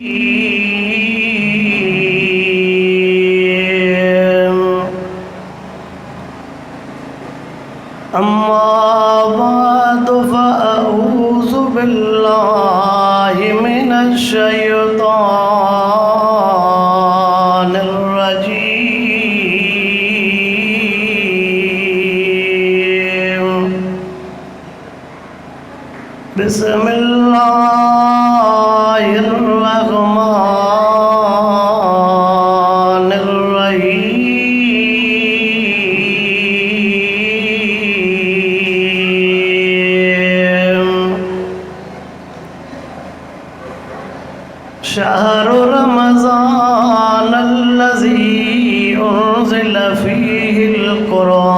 अम्मा बाद फ़अऊज़ु बिल्लाहि मिनश शैतानिर रजीम। बिस्मिल्लाहिर रहमानिर रहीम। शहरु रमज़ानल्लज़ी उन्ज़िल फ़ीहिल क़ुरआन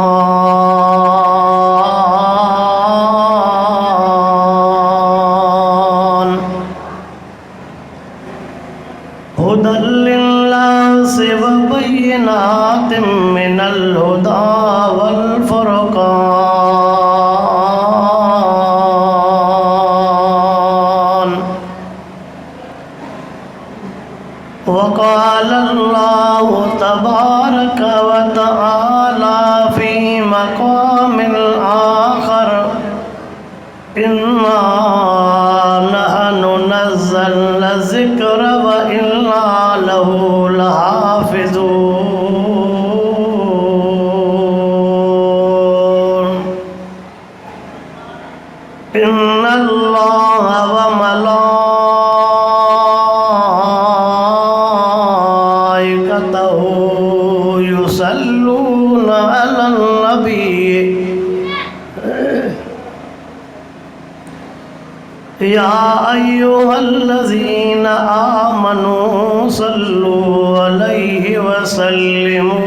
हुदल लिन्नासि व बय्यिनातिम मिनल हुदा वल फ़ुरक़ान। वक़ाल अल्लाहु तबारक व तआला फ़ी मक़ामिल आख़र इन्ना नहनु नज़्ज़लना ज़िक्र व इन्ना लहू लहाफ़िज़ून। इन्नल्लाह व मलाइकतहू युसल्लूना अलन नबी या अय्युहल्लज़ीना आमनू सल्लू अलैहि व सल्लिमू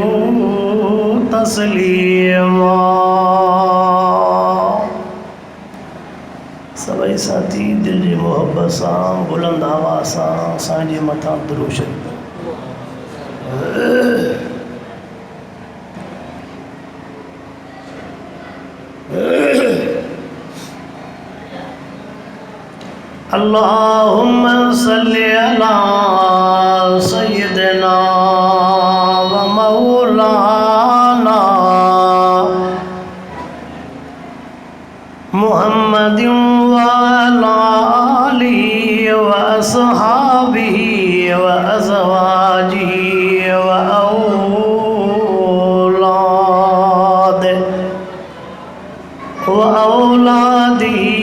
तस्लीमा। सभई साथी दिल जी मोहब्बत सां बुलंद आवाज़ सां असांजे मथां दुरूद शरीफ़। अल्लाहुम्मा सल्लि अला सय्यिदिना व मौलाना मुहम्मदिन व अला आलिहि व अस्हाबिहि व अज़वाजिहि व औलादिही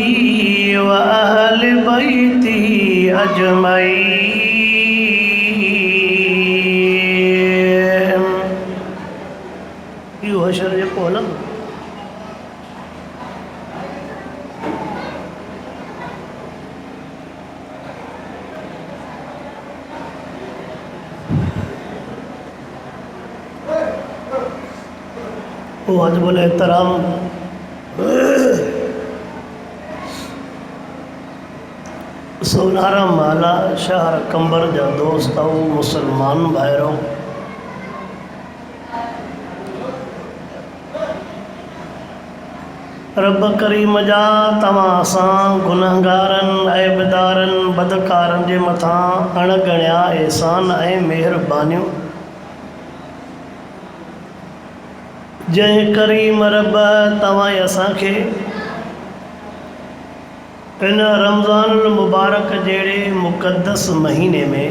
व अहल बैतिही अजमईन। इहो हशर जेको हलंदो वो अजबुल एहतराम सोनारा माला शहर कंबर जा दोस्त ऐं मुसलमान भाइरो, रब करीम जा तव्हां असां गुनहगारनि ऐबदारनि बदकारनि जे मथां अणगणिया एहसान ऐं महिरबानियूं जंहिं करीम रब तव्हां असांखे इन रमज़ानुल मुबारक जहिड़े मुक़द्दस महीने में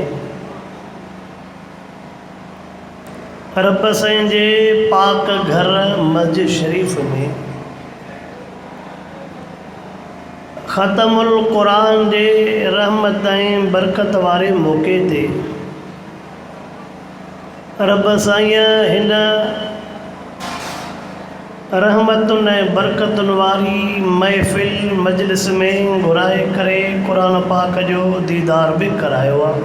रब साईं जे पाक घर मस्जिद शरीफ़ में ख़तमुल क़ुरान जे रहमत ऐं बरकत वारे मौक़े ते रब साईं हिन रहमतुनि ऐं बरकतुनि वारी महफ़िल मजलिस में घुराए करे क़ुरान पाक जो दीदार बि करायो आहे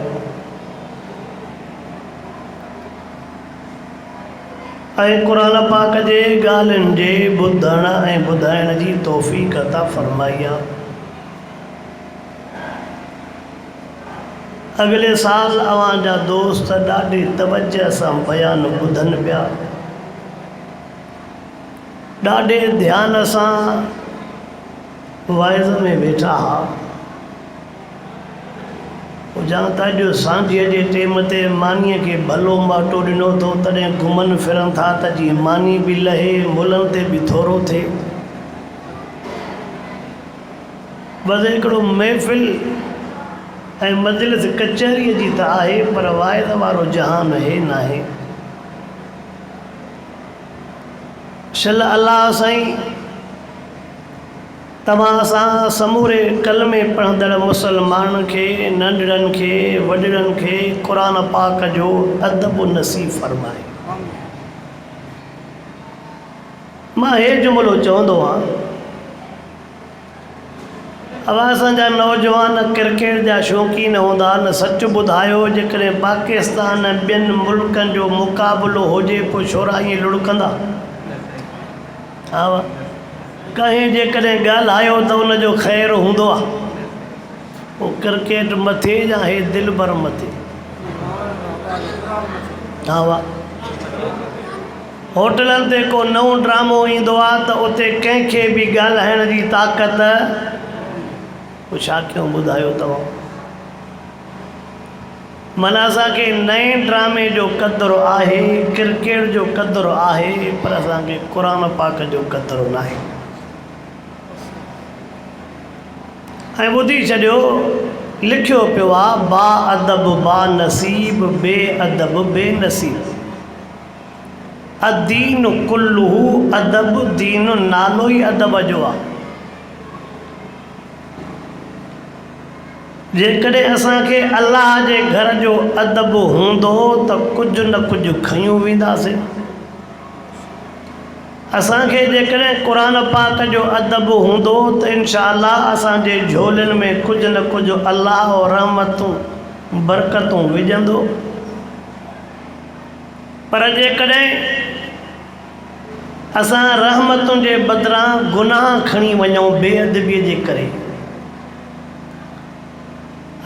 ऐं क़ुरान पाक जे ॻाल्हियुनि जे ॿुधण ऐं ॿुधाइण जी तौफ़ीक़ अता फ़रमाई आहे। अॻिले साल अव्हां जा दोस्त ॾाढी तवजह सां बयान ॿुधनि पिया, ॾाढे ध्यान सां वाइज़ में वेठा हा। या त अॼु सांझीअ जे टेम ते मानीअ खे भलो माटो ॾिनो अथऊं, तॾहिं घुमनि फिरनि था त जीअं मानी बि लहे, मुलनि ते बि थोरो थिए। बसि हिकिड़ो महफ़िल ऐं मजलिस कचहरीअ जी त आहे, पर वाइद वारो जहान हे न आहे। शल अलाह साईं तव्हां सां समूरे कलमे पढ़ंदड़ मुसलमाननि खे, नंढड़नि खे, वॾड़नि खे क़ुरान पाक जो अदब नसीब फरमाए। मां हे जुमिलो चवंदो आहियां, अब असांजा नौजवान क्रिकेट जा शौक़ीन हूंदा न, सच ॿुधायो जेकॾहिं पाकिस्तान ऐं ॿियनि मुल्कनि जो मुक़ाबिलो हुजे पोइ छोरा ईअं लुड़कंदा? हा, कंहिं जेकॾहिं ॻाल्हायो त उनजो ख़ैरु हूंदो आहे। पोइ क्रिकेट मथे या हे दिलि भर मथे? हा वाह, होटलनि ते को नओं ड्रामो ईंदो आहे त उते कंहिंखे बि ॻाल्हाइण जी ताक़त, पोइ छा कयूं ॿुधायो तव्हां? माना असांखे नए ड्रामे जो क़दुरु आहे, क्रिकेट जो क़दुरु आहे, पर असांखे क़ुरान पाक जो क़दुरु न आहे। ऐं ॿुधी छॾियो, लिखियो पियो आहे, बा अदब बा नसीब, बे अदब बे नसीब, अदीन कुल्लुहु अदब, दीन नालो ई अदब जो आहे। जेकॾहिं असांखे अलाह जे घर जो अदब हूंदो त कुझु न कुझु खयूं वेंदासीं। असांखे जेकॾहिं क़ुरान पाक जो अदब हूंदो त इंशाअल्लाह असांजे झोलनि में कुझु न कुझु अलाह और रहमतूं बरकतूं विझंदो। पर जेकॾहिं असां रहमतुनि जे बदिरां गुनाह खणी वञूं बेअदबीअ जे करे,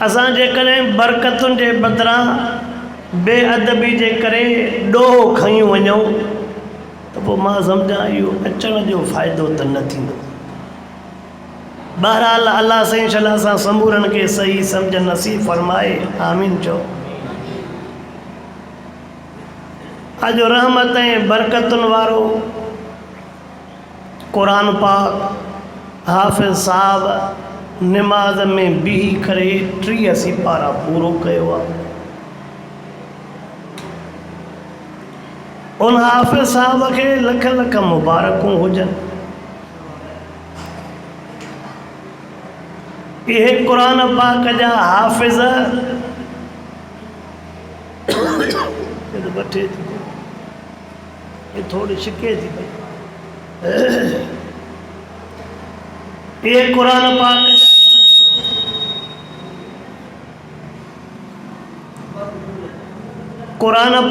असां जेकॾहिं बरकतुनि जे बदिरां बेअदबी जे करे ॾोह खयूं वञूं त पोइ मां सम्झां इहो अचण जो फ़ाइदो त न थींदो। बहरहाल अलाह साईं शला सां समूरनि खे सही सम्झ नसीब फरमाए, आमीन चओ। अॼु रहमत ऐं बरकतुनि वारो क़ुरान पाक हाफ़िज़ साहब निमाज़ में बीही करे 30 सिपारा पूरो कयो आहे। उन हाफ़िज़ साहब खे लख लख मुबारकूं हुजनि। इहे क़ुरान पाक जा हाफ़िज़ बठे थी, ये थोड़ी शिके थी पई। ये क़ुरान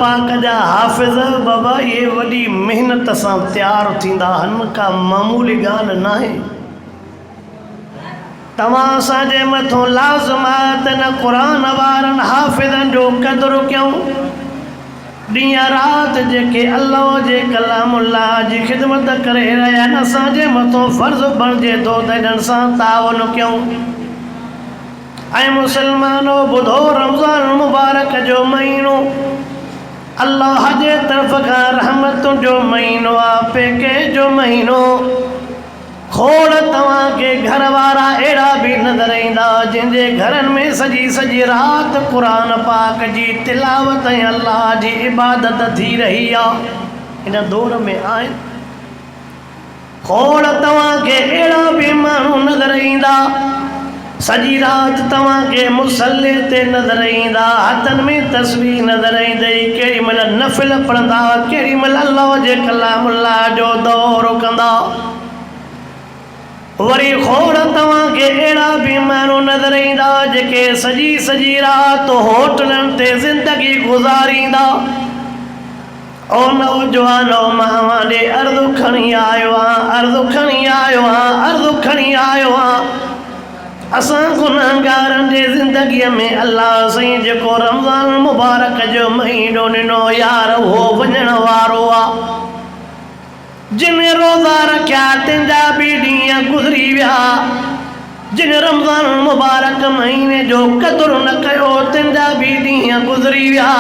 पाक जा हाफ़िज़ बाबा ये वॾी महिनत सां तैयार थींदा आहिनि, का मामूली ॻाल्हि न आहे। तव्हां असांजे मथां लाज़िम आहे त न क़ुरान वारनि हाफ़िज़नि जो क़दुरु कयूं, ॾींहं राति जेके अल्लाह जे कलामुल्लाह जी ख़िदमत करे रहिया आहिनि, असांजे मथां फ़र्ज़ु बणिजे थो त इन्हनि सां ताउन कयूं। ऐं मुसलमानो ॿुधो, रमज़ान मुबारक जो महीनो अल्लाह जे तरफ़ खां रहमतुनि जो महीनो आहे, पैकेज जो महीनो। खोड़ तव्हांखे घर वारा अहिड़ा बि नज़र ईंदा जंहिंजे घरनि में सॼी सॼी राति क़ुरान पाक जी तिलावत ऐं अल्लाह जी इबादत थी रही आहे, इन दौर में आहिनि। खोड़ तव्हांखे अहिड़ा बि माण्हू नज़र ईंदा सॼी राति तव्हांखे मुसल्ले ते नज़र ईंदा, हथनि में तस्वीर नज़र ईंदई, केॾी महिल नफ़िल पढ़ंदा, केॾी महिल अल्लाह जे कलामुल्लाह जो दौरो कंदा। वरी खोड़ तव्हांखे अहिड़ा बि माण्हू नज़र ईंदा जेके सॼी सॼी राति होटलनि ते ज़िंदगी गुज़ारींदा। ओ नौजवानो, मां ॾे अर्ज़ु खणी आयो आहियां, अर्ज़ु खणी आयो आहियां, अर्ज़ु खणी आयो आहियां। असां गुनहगारनि जे ज़िंदगीअ में अल्लाह साईं जेको रमज़ान मुबारक जो महीनो ॾिनो यार, उहो वञण वारो आहे। जिन रोज़ा रखिया तंहिंजा बि ॾींहं गुज़री विया, जिन रमज़ान मुबारक महीने जो क़दुरु न कयो तिन जा बि ॾींहं गुज़री विया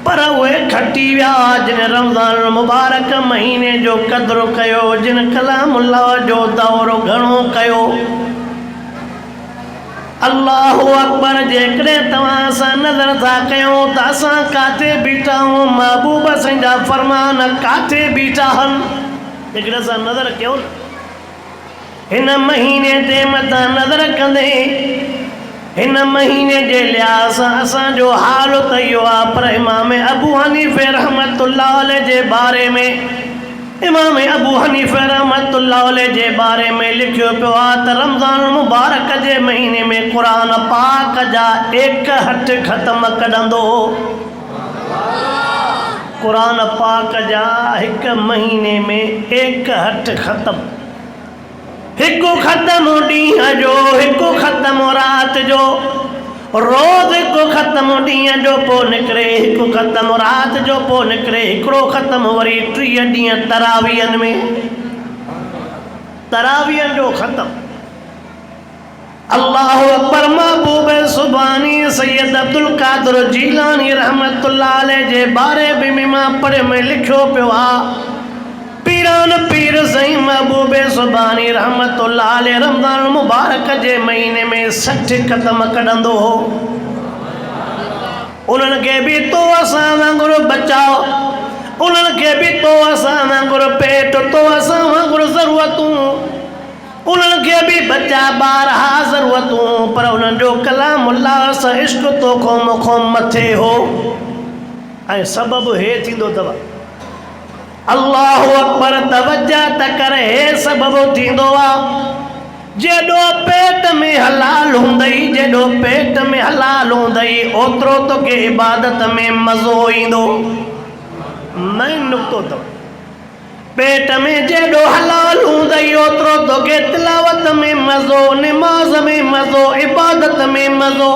पर उहे खटी विया। जिन रमज़ान मुबारक महीने जो क़दुरु कयो, जिन कलामुल्लाह जो दौरो घणो कयो। अल्लाहु अकबर। जेकॾहिं तव्हां सां नज़र था कयूं त असां काथे बीठा आहियूं, महबूब साईं जा फरमान काथे बीठा आहिनि। जेकॾहिं असां नज़र कयूं हिन महीने ते मथां नज़र कंदे हिन महीने जे लिहाज़ सां असांजो हाल त इहो आहे। पर इमाम अबू हनीफ़े रहमतुल्लाह अलैह जे बारे में इमाम अबू हनीफ़े रहमतुल्लाह अलैह जे बारे में लिखियो पियो आहे त रमज़ान मुबारक जे महीने में क़ुरान पाक जा 1 हथ ख़त्म कढंदो। क़ुरान पाक जा 1 महीने में 1 हथ ख़त्म, 1 ख़त्म ॾींहं जो, 1 ख़त्म रात जो, रोज़ 1 ख़त्म ॾींहं जो पोइ निकिरे, 1 ख़त्म रात जो पोइ निकिरे, 1 ख़त्म वरी 30 ॾींहं तरावीहनि में, तरावीहनि जो ख़त्म। अल्लाहु अकबर। महबूब सुभानी सैयद अब्दुल कादिर जीलानी रहमतुल्लाह अलैह जे बारे में मां पढ़े में लिखियो पियो आहे। पीरान पीर साईं महबूब सुभानी रहमतुल्लाह अलैह रमज़ान मुबारक जे महीने में 60 ख़त्म कढंदो हो। उन्हनि खे बि तो असां वांगुरु बचाओ, उन्हनि खे बि तो असां वांगुरु पेट, तो असां वांगुरु ज़रूरतूं, उन्हनि खे बि बचा ॿारहा ज़रूरतूं, पर उन्हनि जो कलामुल्लाह सां इश्क तोखो मुखो मथे हो। ऐं सबबु हे थींदो अथव। अल्लाहु अकबर। तवज्जा त कर, हे सबबु थींदो आहे। जेॾो पेट में हलाल हूंदई, जेॾो पेट में हलाल हूंदई ओतिरो तोखे इबादत में मज़ो ईंदो। मेन नुक़्तो अथव। पेट में जेॾो हलाल हूंदई ओतिरो तोखे तिलावत में मज़ो, निमाज़ में मज़ो, इबादत में मज़ो।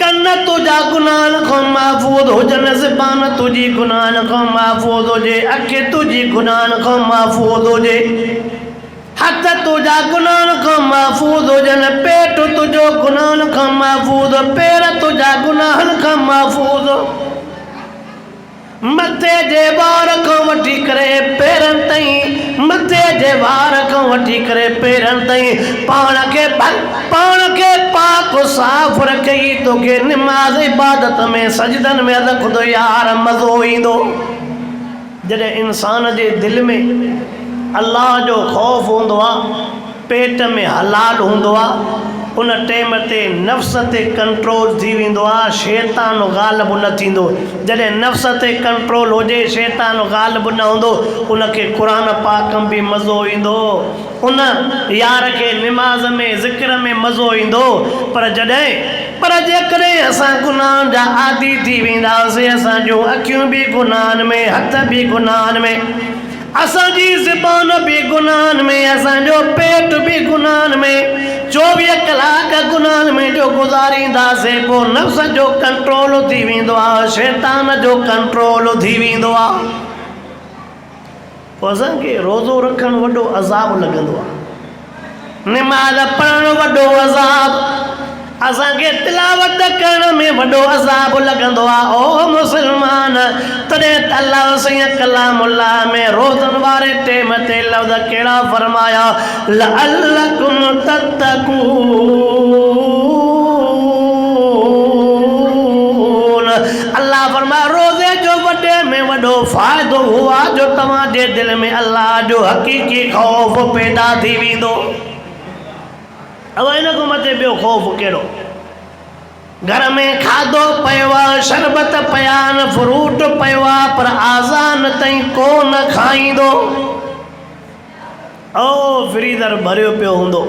कन तुंहिंजा गुनाहनि खां महफ़ूज़ हुजनि, ज़बान तुंहिंजी गुनाहनि खां महफ़ूज़ हुजे, अखि तुंहिंजी गुनाहनि खां महफ़ूज़ हुजे, हथ तुंहिंजा गुनाहनि खां महफ़ूज़ हुजनि, पेट तुंहिंजो गुनाहनि खां महफ़ूज़, पेर तुंहिंजा गुनाहनि खां महफ़ूज़, मथे जे वार खां वठी करे पेरनि ताईं, मथे जे वार खां वठी करे पेरनि ताईं पाण खे पाक साफ़ रखई। तोखे निमाज़ इबादत में सजदनि में रखंदो यार मज़ो ईंदो। जॾहिं इंसान जे दिलि में अल्लाह जो ख़ौफ़ हूंदो आहे, पेट में हलाल हूंदो आहे, उन टाइम ते नफ़्स ते कंट्रोल थी वेंदो आहे, शैतान ग़ालिब न थींदो। जॾहिं नफ़्स ते कंट्रोल हुजे, शैतान ग़ालिब न हूंदो, उनखे क़ुरान पाक में बि मज़ो ईंदो, उन यार खे निमाज़ में ज़िक्र में मज़ो ईंदो। पर जेकॾहिं असां गुनाहनि जा आदी थी वेंदासीं, असांजूं अखियूं बि गुनाहनि में, हथ बि गुनाहनि में, असांजी ज़बान बि गुनाहनि में, असांजो पेट बि गुनाहनि में, 24 कलाक गुनाहनि में जो गुज़ारींदासीं, पोइ नफ़्स जो कंट्रोल थी वेंदो आहे, शैतान जो कंट्रोल थी वेंदो आहे। पोइ असांखे रोज़ो रखणु वॾो अज़ाब लॻंदो आहे, निमाज़ पढ़णु वॾो अज़ाब, असांखे तिलावत करण में वॾो अज़ाब लॻंदो आहे। ओ मुस्लमान, तॾहिं त अल्लाह साईं कलामुल्लाह में रोज़नि वारे टेम ते लफ़्ज़ कहिड़ा फरमाया, लअल्लकुम तत्तकून। अल्लाह फरमाया रोज़े जो वॾे में वॾो फ़ाइदो हुआ जो तव्हांजे दिलि में अल्लाह जो हक़ीक़ी ख़ौफ़ पैदा थी वेंदो। अब इन को मथे ॿियो ख़ौफ़ कहिड़ो? घर में खाधो पियो आहे, शरबत पिया आहिनि, फ्रूट पियो आहे, पर आज़ान ताईं को न खाईंदो। ओ फ्रीज़र भरियो पियो हूंदो,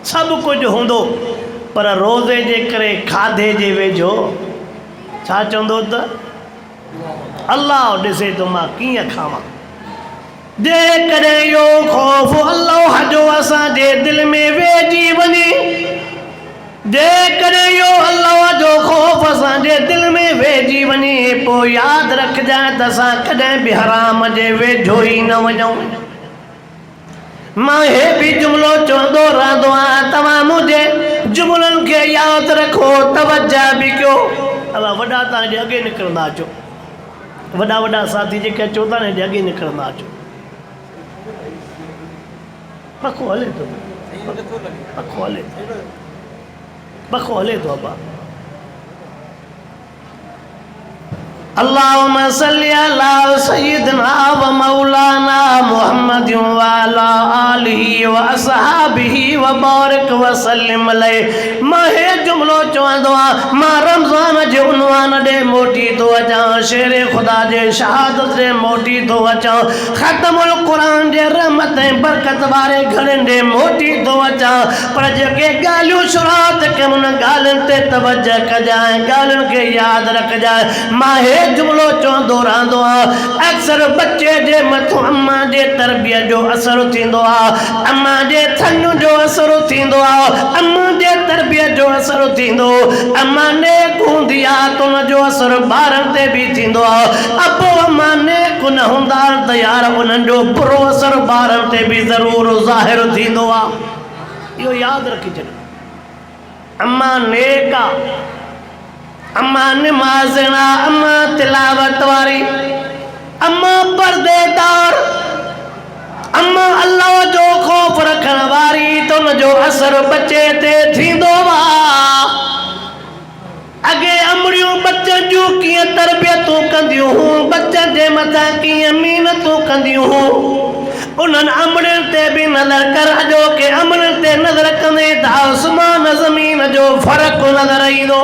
सभु कुझु हूंदो, पर रोज़े जे करे खाधे जे वेझो छा चवंदो त अल्लाह ॾिसे तो मां कीअं खावां। जेकॾहिं इहो ख़ौफ़ अल्लाह जो असांजे दिलि में वेहिजी वञे, जेकॾहिं इहो अल्लाह जो ख़ौफ़ असांजे दिलि में वेहिजी वञे, पोइ यादि रखजांइ त असां कॾहिं बि हराम जे वेझो ई न वञूं। मां हे भी जुमलो चवंदो रहंदो आहियां, तव्हां मुंहिंजे जुमलनि खे यादि रखो, तवज्जो बि कयो। अलाह वॾा तव्हां जे अॻे निकिरंदा अचो, वॾा वॾा साथी जेके अचो था न हेॾे अॻे निकिरंदा अचो। पखो हले थो, पखो हले थो, पखो हले थो अब्बा। अल्लाहुम्मा सल्ली अला सय्यिदना व मौलाना मुहम्मद व अला आलिहि व असहाबिहि व बारिक व सल्लिम अलैहि। मां हे जुमलो चवंदो आहियां, मां रमज़ान जे उनवान ॾे मोटी थो अचां, शेर ख़ुदा जे शहादत ॾे मोटी थो अचां, ख़तमुल क़ुरान जे रहमत ऐं बरकत वारे घरनि ॾे मोटी थो अचां। पर जेके ॻाल्हियूं शुरूआत कयूं उन ॻाल्हियुनि ते तवज्जो कजांइ, ॻाल्हियुनि खे यादि रखजांइ। मां हे जुमलो चवंदो रहंदो आहियां, अक्सर बच्चे जे मथां अम्मा जे तरबियत जो असरु थींदो आहे, अम्मा जे थन जो असरु थींदो आहे, अम्मा जे तरबियत जो असरु थींदो। अम्मा नेक हूंदी आहे त उन जो असरु ॿारनि ते बि थींदो आहे। अबो अम्मा नेक न हूंदा त यार उन्हनि जो बुरो असरु ॿारनि ते बि ज़रूरु ज़ाहिर थींदो आहे। इहो यादि रखी छॾो। अम्मा नेक आहे, अम्मा नमाज़ना, अम्मा तिलावत वारी, अम्मा पर्देदार, अम्मा अल्लाह जो ख़ौफ रखण वारी, तो उन जो असर बच्चे ते थींदो आहे। अॻे अमड़ियूं बच्चनि जूं कीअं तरबियतूं कंदियूं हुयूं, बच्चनि जे मथां कीअं महिनतूं कंदियूं हुयूं, उन्हनि अमड़ियुनि ते बि नज़र कर। अॼो के अमड़ियुनि ते नज़र कंदे त आसमान ज़मीन जो फ़र्क़ु नज़र ईंदो।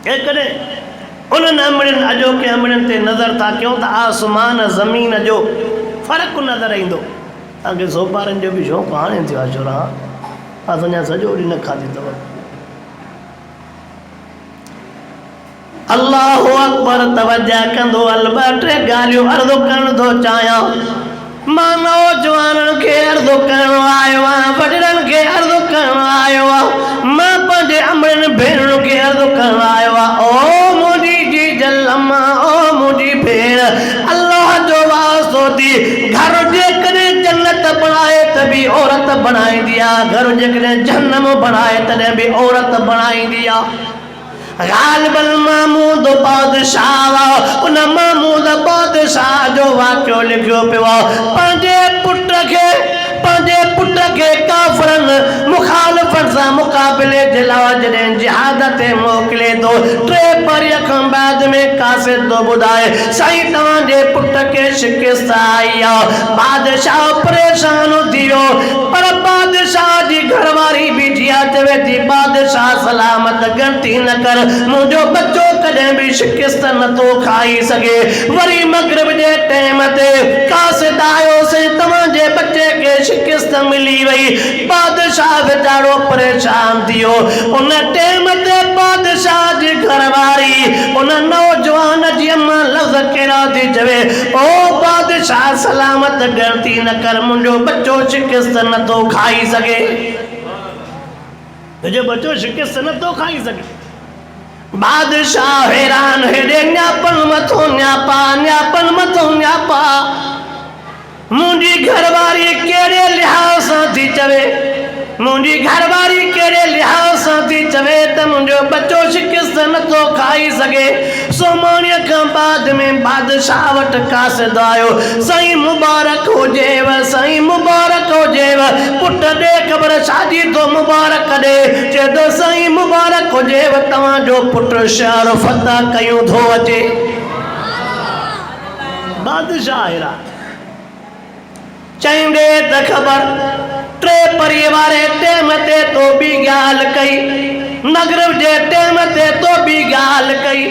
कॾहिं उन्हनि अमड़ियुनि अॼोके अमड़ियुनि ते नज़र था कयूं त आसमान ज़मीन जो फ़र्क़ु नज़र ईंदो। तव्हांखे सोपारनि जो बि शौक़ु हाणे थियो आहे, छोरा असां अञा सॼो ॾींहुं न खाधी अथव। अल्लाहु अकबर, तवज्जो कंदो हल। ॿ टे ॻाल्हियूं अर्ज़ु करणु थो चाहियां। मां नौजवाननि खे अर्ज़ु करणु आयो आहियां, वॾड़नि खे अर्ज़ु करणु आयो आहियां, मां पंहिंजे अमड़नि भेणुनि खे अर्ज़ु करणु आयो आहियां। ओ मुंहिंजी जीजल अम्मा, ओ मुंहिंजी भेण, अल्लाह जो वास्तो थी, घर जेकॾहिं जन्नत बणाए त बि औरत बणाईंदी आहे, घर जेकॾहिं जहन्नम बणाए तॾहिं बि औरत बणाईंदी आहे। गालिबल महमूद बादशाह, उन महमूद बादशाह जो वाक़ियो लिखियो पियो आहे। पंहिंजे पुट खे काफ़िरनि मुखालिफ़नि सां मुक़ाबिले जे लाइ जॾहिं जिहाद ते मोकिले थो, 3 परीअ खां बाद में कासिद थो ॿुधाए, साईं तव्हांजे पुट खे शिकिस्त आई आहे। बादशाह परेशान थी वियो, पर बादशाह जी घरवारी बीठी आहे, चवे थी बादशाह सलामत गणती न कर, मुंहिंजो बच्चो कॾहिं बि शिकिस्त नथो खाई सघे। वरी मगरिब जे टाइम ते कासिद आयो, से तव्हांजे बच्चे खे शिकिस्त मिली वई। बादशाह वीचारो परेशान थी वियो। उन टाइम ते बादशाह जी घरवारी उन नौजवान जी अम्मा लफ़्ज़ कहिड़ा थी चवे, ओ बादशाह सलामत गणती न कर, मुंहिंजो बच्चो शिकिस्त नथो खाई सघे, मुंहिंजो बच्चो शिकिस्त नथो खाई सघे। बादशाह हैरान, हेॾे न्यापन मथो न्यापा, न्यापन मथो न्यापा, मुंहिंजी घरवारी कहिड़े लिहाज़ सां थी चवे, मुंहिंजी घरवारी कहिड़े लिहाज़ सां थी चवे त मुंहिंजो बच्चो शिकिस्त नथो खाई सघे। सोमाणीअ खां बाद में बादशाह वटि कासिद आयो, साईं मुबारक हुजेव, साईं मुबारक हुजेव, पुट ॾे ख़बर शादी तो मुबारक ॾे। चए थो साईं मुबारक हुजेव, तव्हांजो पुट शहर फतह कयूं थो अचे। बादशाह हैरान, चईंदे त ख़बर 3 परीअ वारे टाइम ते तो बि ॻाल्हि कई, मगरिब जे टाइम ते तो बि ॻाल्हि कई,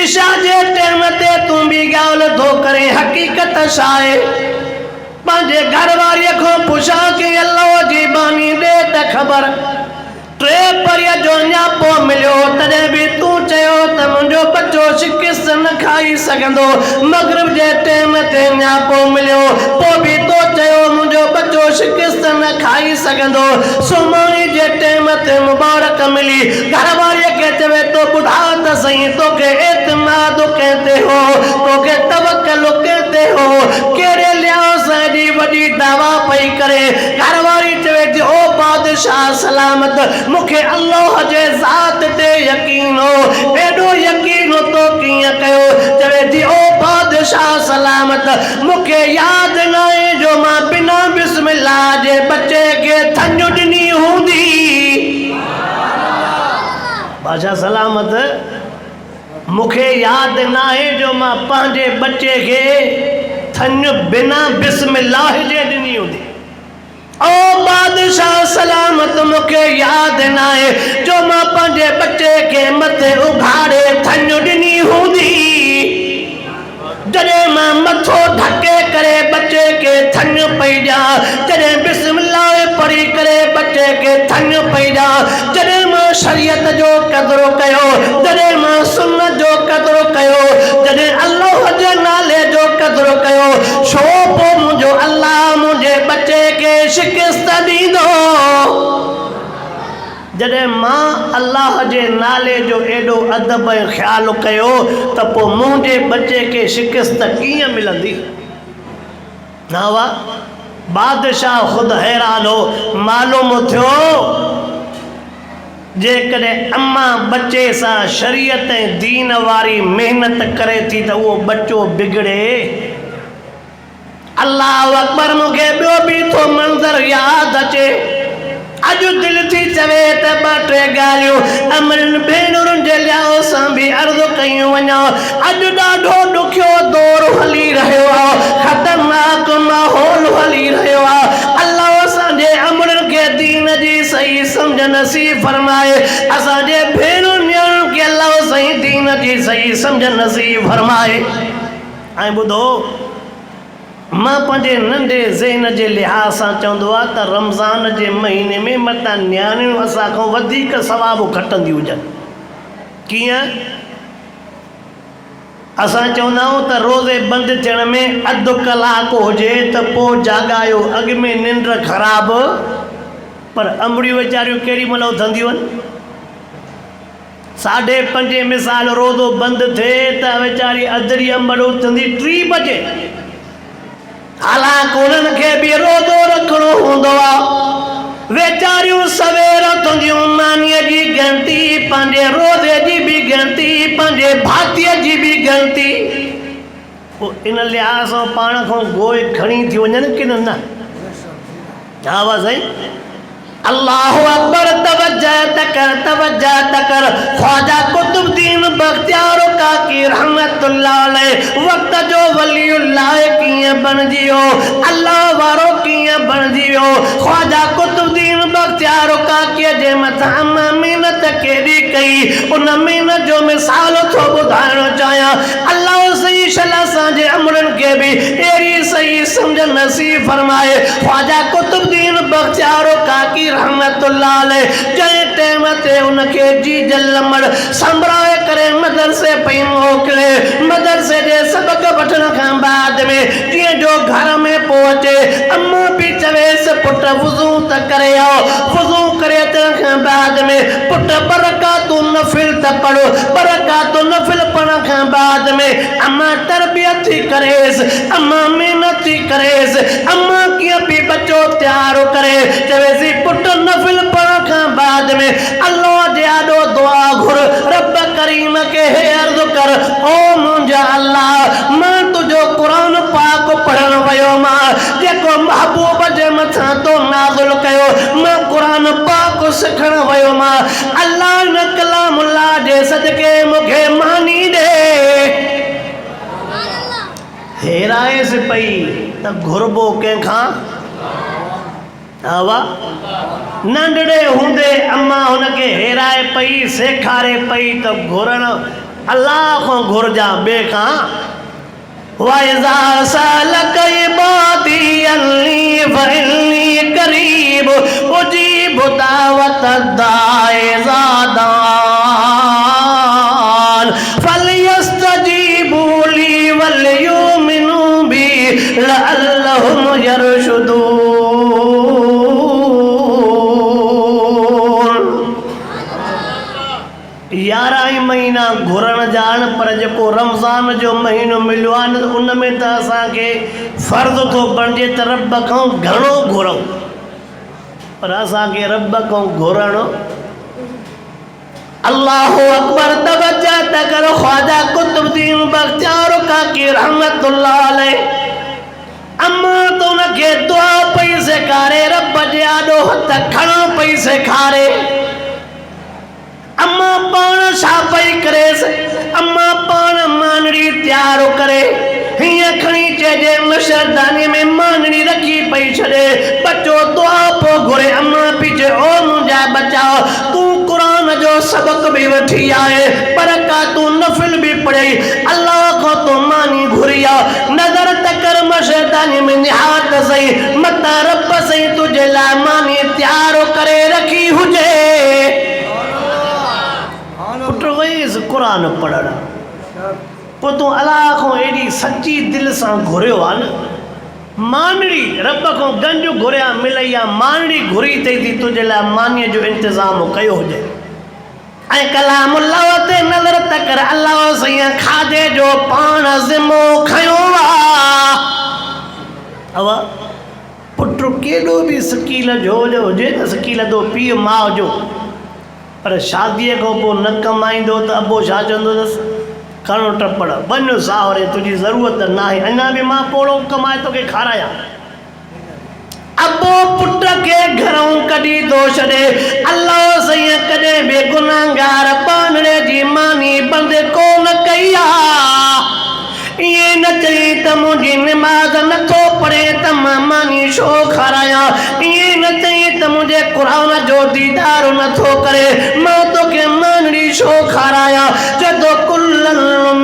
इशा जे टाइम ते तूं बि ॻाल्हि थो करे, हक़ीक़त छा आहे? पंहिंजे घरवारीअ खां पुछां कि अल्लाह जी बानी ॾे त ख़बर। 3 परीअ जो न्यापो मिलियो, तॾहिं बि तूं चयो त मुंहिंजो बच्चो शिकिस्त न खाई सघंदो। मगरिब जे टाइम ते न्यापो मिलियो, पोइ बि तो चयो मुंहिंजो बच्चो शिकिस्त न खाई सघंदो। सुमाणी जे टाइम ते मुबारक मिली, घरवारीअ खे चवे तो ॿुधा त सही, तोखे एतमाद कंहिं ते हो, तोखे तवक्कुल कंहिं ते हो, कहिड़े लिहाज़ सां एॾी वॾी दावा पई करे घरवारी चवे थी ओ बादशाह सलामत मूंखे अल्लाह जे ज़ात ते यकीन हो एॾो यकीन तो कीअं कयो चवे थी ओ बादशाह सलामत मूंखे यादि न आहे जो मां बिना बिस्मिल्लाह जे बच्चे खे थञ ॾिनी हूंदी बादशाह सलामत मूंखे यादि न आहे जो मां पंहिंजे बच्चे खे थञ बिना बिस्मिल्लाह जे ॾिनी हूंदी ओ बादशाह सलामत मूंखे यादि न आहे जो मां पंहिंजे बच्चे खे मथे उघाड़े थञ ॾिनी हूंदी जॾहिं मां मथो ढके करे बच्चे खे थञ पई ॾियां जॾहिं बिस्मिल्लाह पढ़ी करे बच्चे खे थञ पई ॾियां जॾहिं मां शरीयत जो क़दुरु कयो जॾहिं मां सुन्नत जो क़दुरु कयो जॾहिं अल्लाह जे नाले जो क़दुरु कयो छो पोइ मुंहिंजो अल्लाह मुंहिंजे बच्चे खे शिकस्त ॾींदो जॾहिं मां अल्लाह जे नाले जो एॾो अदब ऐं ख़्यालु कयो त पोइ मुंहिंजे बच्चे खे शिकस्त कीअं मिलंदी ना वाह बादशाह ख़ुदि हैरान हो मालूम थियो जेकॾहिं अम्मा बच्चे सां शरीयत ऐं दीन वारी महिनत करे थी त उहो बच्चो बिगड़े अल्लाह अकबर मूंखे ॿियो बि थो मंज़र यादि अचे अॼु दिल थी चवे त ॿ टे ॻाल्हियूं अमरनि भेनरुनि जे लिहाज़ सां बि अर्ज़ु कयूं वञा अॼु ॾाढो ॾुखियो दौरु हली रहियो आहे ख़तरनाक माहौल हली रहियो आहे अल्लाह असांजे अमरनि खे दीन जी सही सम्झ नसीब फरमाए असांजे भेनरुनि खे अल्लाह सही दीन जी सही सम्झ नसीब फरमाए ऐं ॿुधो मां पंहिंजे नंढे ज़हन जे लिहाज़ सां चवंदो आहे त रमज़ान जे महीने में मतां नियाणियूं असां खां वधीक सवाबु खटंदियूं हुजनि कीअं असां चवंदा आहियूं त रोज़े बंदि थियण में अधु कलाकु हुजे त पोइ जाॻायो अॻु में निंड ख़राबु पर अंबड़ियूं वीचारियूं केॾी महिल उथंदियूं आहिनि 5:30 मिसाल रोज़ो बंदि थिए त वीचारी अधड़ी अंबड़ उथंदी 3 बजे हालांकि उन्हनि खे बि रोज़ो रखणो हूंदो आहे वीचारियूं सवेर उथंदियूं मानीअ जी गिनती पंहिंजे रोज़े जी बि गिनती पंहिंजे भातीअ जी बि गिनती पोइ इन लिहाज़ सां पाण खां गोए खणी थी वञनि की न हा वाह साईं अल्लाह अकबर तवज्जह तकर ख्वाजा कुतुबुद्दीन बख्तियार काकी रहमतुल्लाह अलैह वक्त जो वलीउल्लाह कीअं बणिजी वियो अल्लाह वारो कीअं बणिजी वियो ख्वाजा कुतुबुद्दीन बख्तियार काकीअ जे मथां अम्मा महिनत केॾी कई उन महिनत जो मिसाल थो ॿुधाइणु चाहियां अल्लाह सही शला असांजे अमरनि खे बि अहिड़ी सही सम्झ नसीब फरमाए ख्वाजा कुतुबुद्दीन बख्तियार काकी रहमतुल्लाह अलैह जंहिं टाइम ते उनखे जी जलमड़ संभराए करे मदरसे पई मोकिले मदरसे जे सबक वठण खां बाद में जीअं जो घर में पहुचे अम्मा बि चवेसि पुट वुज़ू त करे आओ वुज़ू करे अचण खां बाद में पुट बरकातू नफ़िल त पढ़ो बरकातू नफ़िल पढ़ण खां बाद में अम्मा तरबियत थी करेसि अम्मा महिनत थी करेसि अम्मा कीअं बि बच्चो तयारु करे चवेसि पुट नफिल पढ़ण खां बाद में अल्लाह जे आॾो दुआ घुर रब करीम खे हे अर्ज़ु कर ओ मुंहिंजा अल्लाह मां तुंहिंजो क़ुरान पाक पढ़ण वियो मां जेको महबूब जे मथां तो नाज़िल कयो मां क़ुरान पाक सिखण वियो मां अल्लाह न कलामुल्लाह जे सदके मूंखे मानी ॾे हेराएसि पई त घुरबो कंहिंखां हवा नंढड़े हूंदे अम्मा हुनखे हेराए पई सेखारे पई त घुरण अल्लाह खां घुरजा ॿिए खां वइज़ा सअलक इबादी अन्नी फइन्नी करीब उजीब दावत दाए ज़ादान फलयस्तजीबू ली वलयुमिनू बी लअल्लहुम यरशुदून 11 महीना घुरण जा आहिनि, पर जेको रमज़ान जो महीनो मिलियो आहे न उन में त असांखे फ़र्ज़ु थो बणिजे त रब खां घणो घुरूं, पर असांखे रब खां घुरणु अल्लाहु अकबर। तवज्जो त करो, ख्वाजा कुतुबुद्दीन बख्तियार काकी रहमतुल्लाह अलैह अम्मा तो उनखे दुआ पई सेखारे, रब जे आॾो हथ खणो पई सेखारे। अम्मा पाण छा पई करेसि, अम्मा पाण मानड़ी तयारु करे हीअं खणी चइजे मच्छरदानी में मानड़ी रखी पई छॾे, बचो दुआ पोइ घुरे। अम्मा पई चए ओ मुंहिंजा बचा, तूं क़ुरान जो सबक बि वठी आहे, पर का तूं नफ़िल बि पढ़ई, अल्लाह खां तूं मानी घुरी आहे, नज़र त कर मच्छरदानी में निहात सही, मता रब सही तुंहिंजे लाइ मानी तयारु करे रखी हुजे। पुट वईसि क़ुरान पढ़ण, पोइ तूं अलाह खां एॾी सची दिलि सां घुरियो आहे न, मानड़ी रब खां गंज घुरिया मिलई आहे, मानड़ी घुरी अथई थी तुंहिंजे लाइ मानीअ जो इंतज़ाम कयो हुजे। ऐं कलामुल्लाह ते नज़र त कर, अलाह साईं खाधे जो पाण ज़िमो खयो आहे। अव पुट केॾो बि सकील जो हुजे न, सकील जो पीउ माउ जो, पर शादीअ खां पोइ न कमाईंदो त अबो छा चवंदो अथसि, खणो टपड़ वञ सावरे, तुंहिंजी ज़रूरत न आहे, अञा बि मां पोड़ो कमाए तोखे खारायां। अबो पुट खे घरों कढी थो छॾे, अल्लाह साईं कॾहिं बि गुनाहगार पानड़े जी मानी बंदि कोन कई आहे। ये न चई त मुंहिंजी निमाज़ नथो पढ़े त मां मानी छो खारायां, ये न चई त मुंहिंजे क़ुरान जो दीदार नथो करे मां तोखे मानड़ी छो खारायां। जदो कुल्लन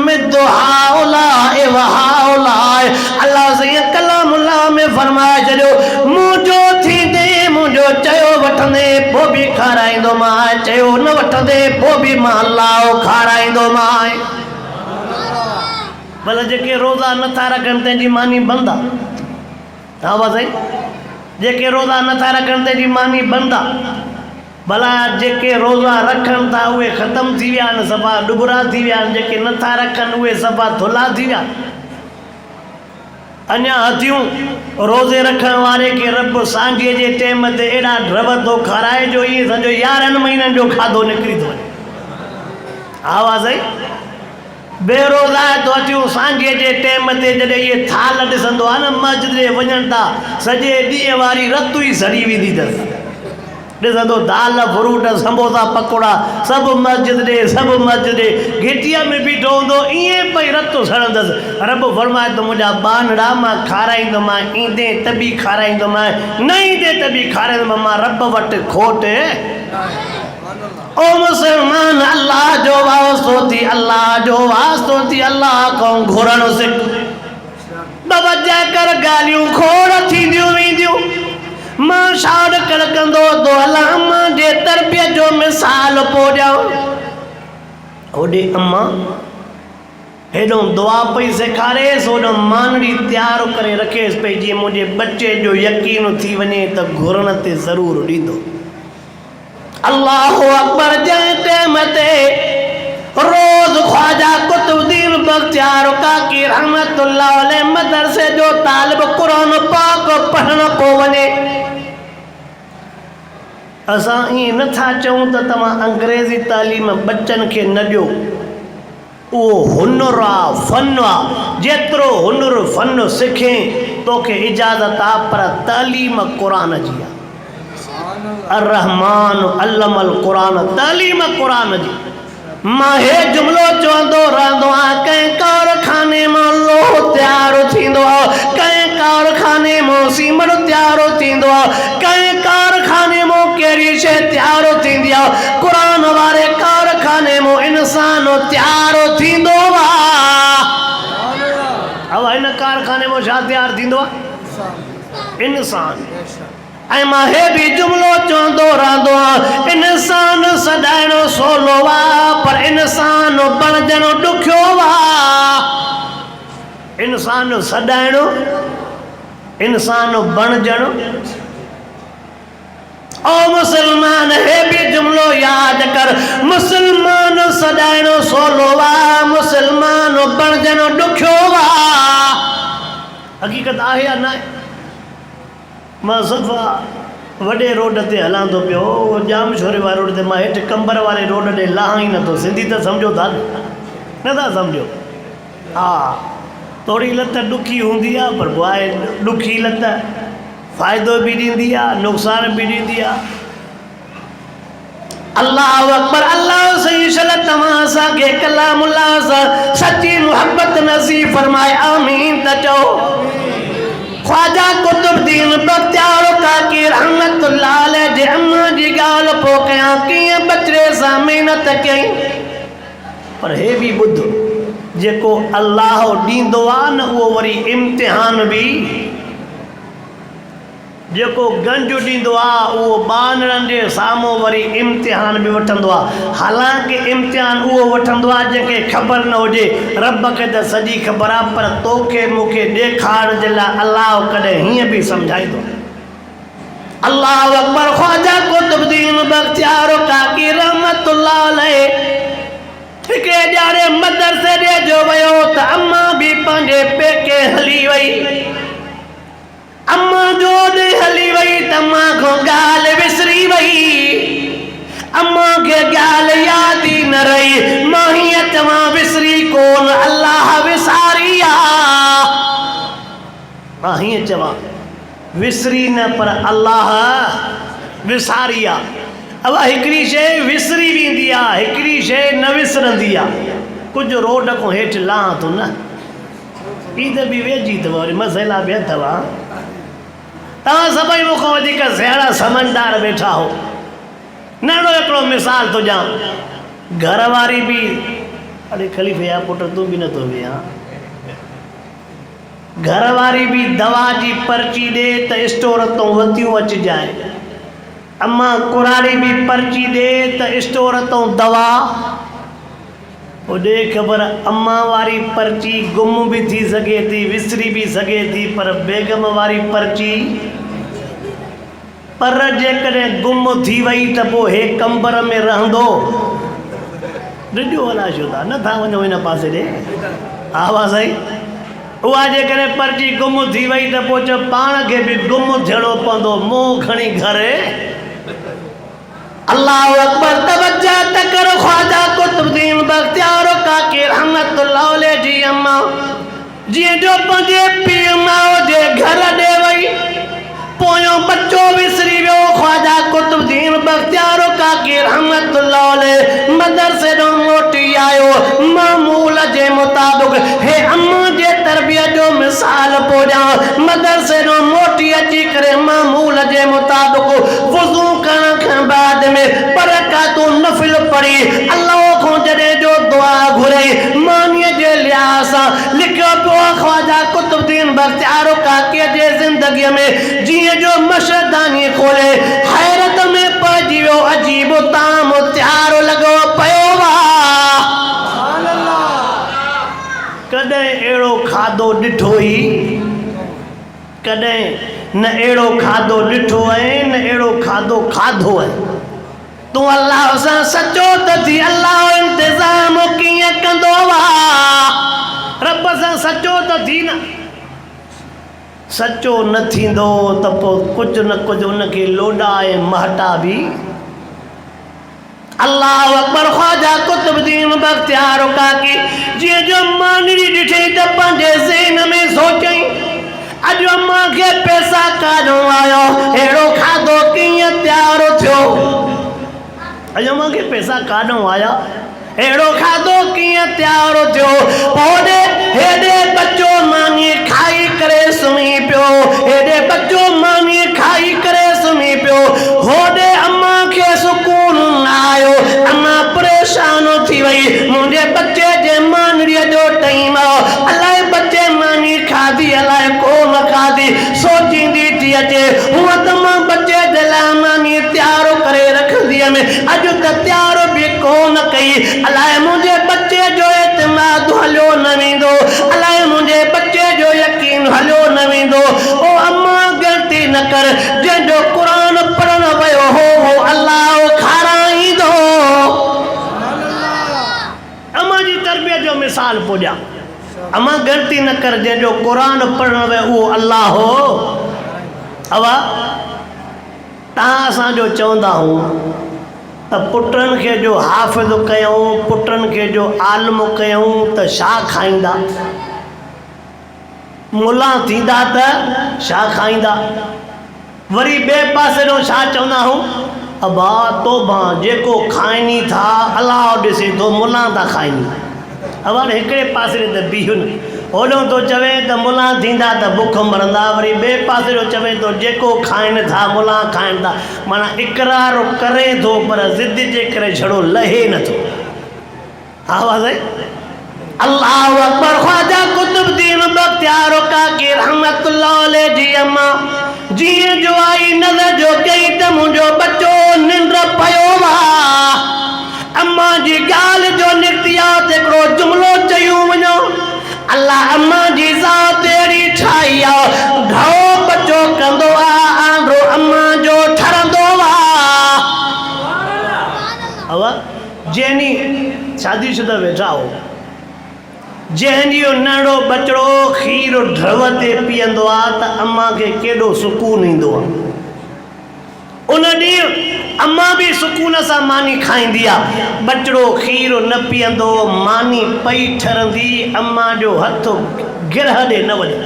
मिदो हाउलाए व हाउलाए, अल्लाह साईं कलामुल्लाह में फरमाए छॾियो, मुंहिंजो थींदे मुंहिंजो चयो वठंदे पोइ बि खाराईंदो मां, चयो न वठंदे पोइ बि मां अल्लाह खाराईंदो मां। भला जेके रोज़ा नथा रखनि तंहिंजी मानी बंदि आहे, हा बसि जेके रोज़ा नथा रखनि तंहिंजी मानी बंदि आहे। भला जेके रोज़ा रखनि था उहे ख़तमु थी विया आहिनि, सफ़ा डुबरा थी विया आहिनि, जेके नथा रखनि उहे सफ़ा थुला थी विया। अञा हथियूं रोज़े रखण वारे खे रब सांझे जे टाइम ते एॾा ड्रव थो खाराए जो ईअं सॼो 11 महीननि जो खाधो निकिरी थो वञे। आवाज़ आई बेरोज़ा तो अचूं सांझे जे टाइम ते जॾहिं इहे थाल ॾिसंदो आहे न, मस्जिद ते वञनि था सॼे ॾींहं वारी रतु ई सड़ी वेंदी अथसि, ॾिसंदो दाल फ्रूट समोसा पकोड़ा सभु मस्जिद ॾे, सभु मस्जिद ॾे, घिटीअ में बीठो हूंदो ईअं पई रतु सड़ंदसि। रब फरमाए थो मुंहिंजा बानड़ा मां खाराईंदोमांइ, ईंदे त बि खाराईंदोमांइ, न ईंदे त बि खाराईंदोमांइ, मां रब वटि खोट। ओ मुसलमान अल्लाह जो वास्तो थी, अल्लाह जो वास्तो थी, अल्लाह को घुरण सिख। तवज्जो कर, ॻाल्हियूं खोड़ थींदियूं वेंदियूं, मां शाद कर कंदो तो अल्लाह अम्मा जे तरबियत जो मिसाल पो ॾियां। होॾे अम्मा हेॾो दुआ पई सेखारेसि, होॾो मानड़ी तयारु करे रखेसि पई, जीअं मुंहिंजे बचे जो यकीन थी वञे त घुरण ते ज़रूरु ॾींदो। अल्लाहु अकबर। जंहिं टाइम ते रोज़ ख्वाजा कुतुबुद्दीन बख्तियार काकी रहमतुल्लाह अलैह मदरसे जो तालिब क़ुरान पाक पढ़ण को वञे, असां ईअं नथा चऊं त तव्हां अंग्रेज़ी तालीम बच्चनि खे न ॾियो, उहो हुनुर आहे, फ़न आहे, जेतिरो हुनुर फ़न सिखे तोखे इजाज़त आहे, पर तालीम क़ुरान जी आहे। अर्रहमान अल्लमल क़ुरान, तालीम क़ुरान जी। मां हे जुमिलो चवंदो रहंदो आहियां, कंहिं कारखाने मां लोहो तयारु थींदो आहे, कंहिं कारखाने मां सीमड़ तयारु थींदो आहे, कंहिं कारखाने मां कहिड़ी शइ तयारु थींदी आहे, क़ुरान वारे कारखाने मां इंसान तयारु थींदो आहे। अब हिन कारखाने मां छा तयारु थींदो आहे? इंसान। ऐं मां हे बि जुमिलो चवंदो रहंदो आहियां, इंसान सॾाइणो सवलो आहे, पर इंसान बणजणो ॾुखियो आहे। इंसान सॾाइणो, इंसान बणजणो। ओ मुसलमान है भी जुमलो याद कर, मुसलमान सदाइनो सोलोवा, मुसलमान बणजनो दुखियोवा। हकीकत आहे या ना? मां सफ़ा वॾे रोड ते हलां थो पियो, जाम छोरे वारे रोड ते, मां हेठि कंबर वारे रोड ते लहां ई नथो। सिंधी त सम्झो था, नथा सम्झो? हा, थोड़ी लत ॾुखी हूंदी आहे, पर पोइ आहे ॾुखी लत, फ़ाइदो बि ॾींदी आहे, नुक़सान बि ॾींदी आहे। अल्लाह अकबर, अल्लाह सही शल तव्हां असांखे कलामुल्लाह सां सची मुहब्बत नसीब फरमाए, आमीन त चओ। ख्वाजा कुतुबुद्दीन बख्तियार काकी रहमतुल्लाह अलैह जे अम्मा जी ॻाल्हि पोइ कयां, कीअं बचड़े सां महिनत कई। पर हे बि ॿुध, जेको अल्लाह ॾींदो आहे न, उहो वरी इम्तिहान बि, जेको गंज ॾींदो आहे उहो ॿानरनि जे साम्हूं वरी इम्तिहान बि वठंदो आहे। हालांकि इम्तिहान उहो वठंदो आहे जंहिंखे ख़बर न हुजे, रब खे त सॼी ख़बर आहे, पर तोखे मूंखे ॾेखारण जे लाइ अल्लाह कॾहिं हीअं बि सम्झाईंदो। अल्लाह अकबर। ख्वाजा कुतुबुद्दीन बख्तियार काकी रहमतुल्लाह अलैह हिकिड़े ॼाणे मदरसे ॾे जो वियो त अम्मा बि पंहिंजे पेके हली वई। अम्मा जो ॾे हली वई त मां खां ॻाल्हि विसरी वई। अम्मा खे ॻाल्हि यादि ई न रही। मां हीअं चवां विसरी कोन, अल्लाह विसारी आहे। मां हीअं चवां विसरी न, पर अल्लाह विसारी आहे। अब हिकिड़ी शइ विसरी वेंदी आहे, हिकिड़ी शइ न विसरंदी आहे। कुझु रोड खां हेठि लहां थो न, ईद बि वेझी अथव, वरी मसइला बि अथव। तव्हां सभई मूंखां वधीक सियाणा समझदार वेठा हो। नंढो हिकिड़ो मिसाल थो ॾियां। घर वारी बि, अरे ख़लीफ़े या पुट तूं बि नथो वेहा, घर वारी बि दवा जी पर्ची ॾे त स्टोर तां वतियूं अचिजांइ। अम्मा कुराड़ी बि पर्ची ॾे त स्टोर तां दवा ओॾे ख़बर। अम्मा वारी पर्ची गुम भी थी सके थी, विसरी भी सके थी, पर बेगम वारी पर्ची, पर जेकॾहिं गुम थी वई त पोइ हे कंबर में रहंदो। ॾिजो हला छो था, नथा वञो हिन पासे ॾे। हा साईं, उहा जेकॾहिं पर्ची गुम थी वई त पोइ चओ पाण खे बि गुम थियणो पवंदो, मुंहुं खणी घर। अल्लाह अकबर। तवज्जो त करो। ख्वाजा कुतुबुद्दीन बख्तियार काकी रहमतुल्लाह अलैह जी अम्मा जीअं जो पंहिंजे पीउ माउ जे घर ॾे वई, पोयों बच्चो विसरी वियो। ख्वाजा कुतुबुद्दीन बख्तियार काकी रहमतुल्लाह अलैह मदरसे ॾों मोटी आयो। मामूल जे मुताबिक़ हे अम्मा जे तरबियत जो मिसाल पोॼां। मदरसे ॾों मोटी अची करे मामूल जे मुताबिक़ वुज़ू करण खां बाद में बरकातूं नफ़िल पढ़ी, अल्लाह खां जॾहिं जो दुआ घुरई, मानीअ जे लिहाज़ सां लिखियो पियो ख्वाजा कुतुबुद्दीन बख्तियार काकीअ जे ज़िंदगीअ में जीअं जो मशरदानी खोले हैरत में पइजी वियो। अजीब ताम तयारु लॻो पियो आहे। कॾहिं अहिड़ो खाधो ॾिठो ई, कॾहिं न अहिड़ो खाधो ॾिठो आहे, न अहिड़ो खाधो खाधो आहे। तूं अल्लाह सां सचो त थी, अल्लाह इंतज़ाम कीअं कंदो आहे। रब सां सचो त थी न, सचो न थींदो त पोइ कुझु न कुझु उनखे लोॾा ऐं महटा बि। अल्लाह अकबर। ख्वाजा कुतुबुद्दीन बख्तियार काकी जीअं जो मानड़ी ॾिठी त पंहिंजे ज़हन में सोचई, अॼु अम्मा खे पैसा काॾों आयो, अहिड़ो खाधो कीअं तयारु थियो। अॼु अम्मा खे पैसा काॾों आया, अहिड़ो खाधो कीअं तयारु थियो। होॾे हेॾे बच्चो मानी खाई करे सुम्ही पियो, हेॾे बच्चो मानी खाई करे सुम्ही पियो। होॾे अम्मा खे सुकून न आयो। अम्मा परेशान थी वई, मुंहिंजे बच्चे जे मानड़ीअ जो टाइम आहे, अलाए बच्चे मानी खाधी अलाए कोन खाधी, सोचींदी थी अचे। हूअं त मां बच्चे जे लाइ मानी तयारु करे रखंदी हुअमि, अॼु त तयारु बि कोन कई। अलाए मुंहिंजे बच्चे जो एतमाद हलियो न वेंदो, अलाए मुंहिंजे बच्चे जो यकीन हलियो न वेंदो। ओ अम्मा ग़लती न कर, जंहिंजो क़ुरान पढ़ण वियो जो मिसाल पो ॾियां अमा ग़लती न कर जंहिंजो क़ुरान पढ़ण वे उहो अल्लाह हो अवा तव्हां असांजो चवंदा हूं त पुटनि खे जो हाफ़िज़ कयूं पुटनि खे जो आलिम कयूं त छा खाईंदा मुला थींदा त छा खाईंदा वरी ॿिए पासे ॾों छा चवंदा हूं अबा तोबा जेको खाइनी था अलाह ॾिसे थो मुला था खाइनि अबा हिकिड़े पासे ते बीहुनि होॾों तो चवे त मुला थींदा त बुख मरंदा वरी ॿिए पासे ॾों चवे थो जेको खाइनि था मुला खाइनि था माना इक़रार करे थो पर ज़िद जे करे छड़ो लहे नथो आवाज़ अल्लाहु अकबर ख्वाजा कुतुबुद्दीन बख्तियार काकी रहमतुल्लाह अलैह जी अम्मा जीअं जो आई नज़र जो कई त मुंहिंजो बच्चो निंड पियो वा अम्मा जी ॻाल्हि जो निकिती आहे त हिकिड़ो जुमिलो चयूं वञो अल्लाह अम्मा जी ज़ात अहिड़ी ठाही आहे घणो बच्चो कंदो आहे आंडो अम्मा जो ठरंदो आहे जंहिं शादीशुदा वेठा हो जंहिंजो नंढो बचड़ो खीर ढव ते पीअंदो आहे त अम्मा खे केॾो सुकून ईंदो आहे उन ॾींहुं अम्मा बि सुकून सां मानी खाईंदी आहे बचड़ो खीर न पीअंदो मानी पई ठरंदी अम्मा जो हथ गिरह ॾे न वञे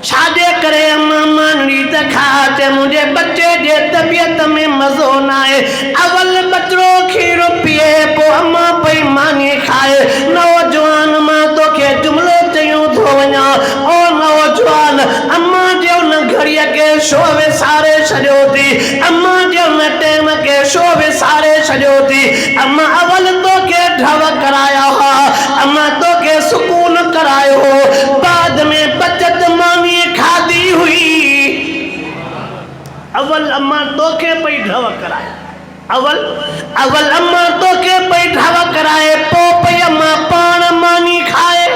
छाजे करे अम्मा मानड़ी त खा ते मुंहिंजे बच्चे जे तबियत में मज़ो न आहे अवल बचड़ो खीर पीए पोइ अम्मा पई मानी खाए नौजवान मां तोखे जुमिलो चयूं थो वञा ओ नौजवान अम्मा जे उन घड़ीअ खे छो विसारे छॾियो थी अम्मा जे उन टाइम खे छो विसारे छॾियो थी अम्मा अवल तोखे ढव कराया हुआ अम्मा तोखे सुकून करायो हो बाद में बचत मानी खादी हुई अवल अम्मा तोखे पई ढव कराए अवल अम्मा तोखे पई ढव कराए पोइ पई अम्मा पाण मानी खाए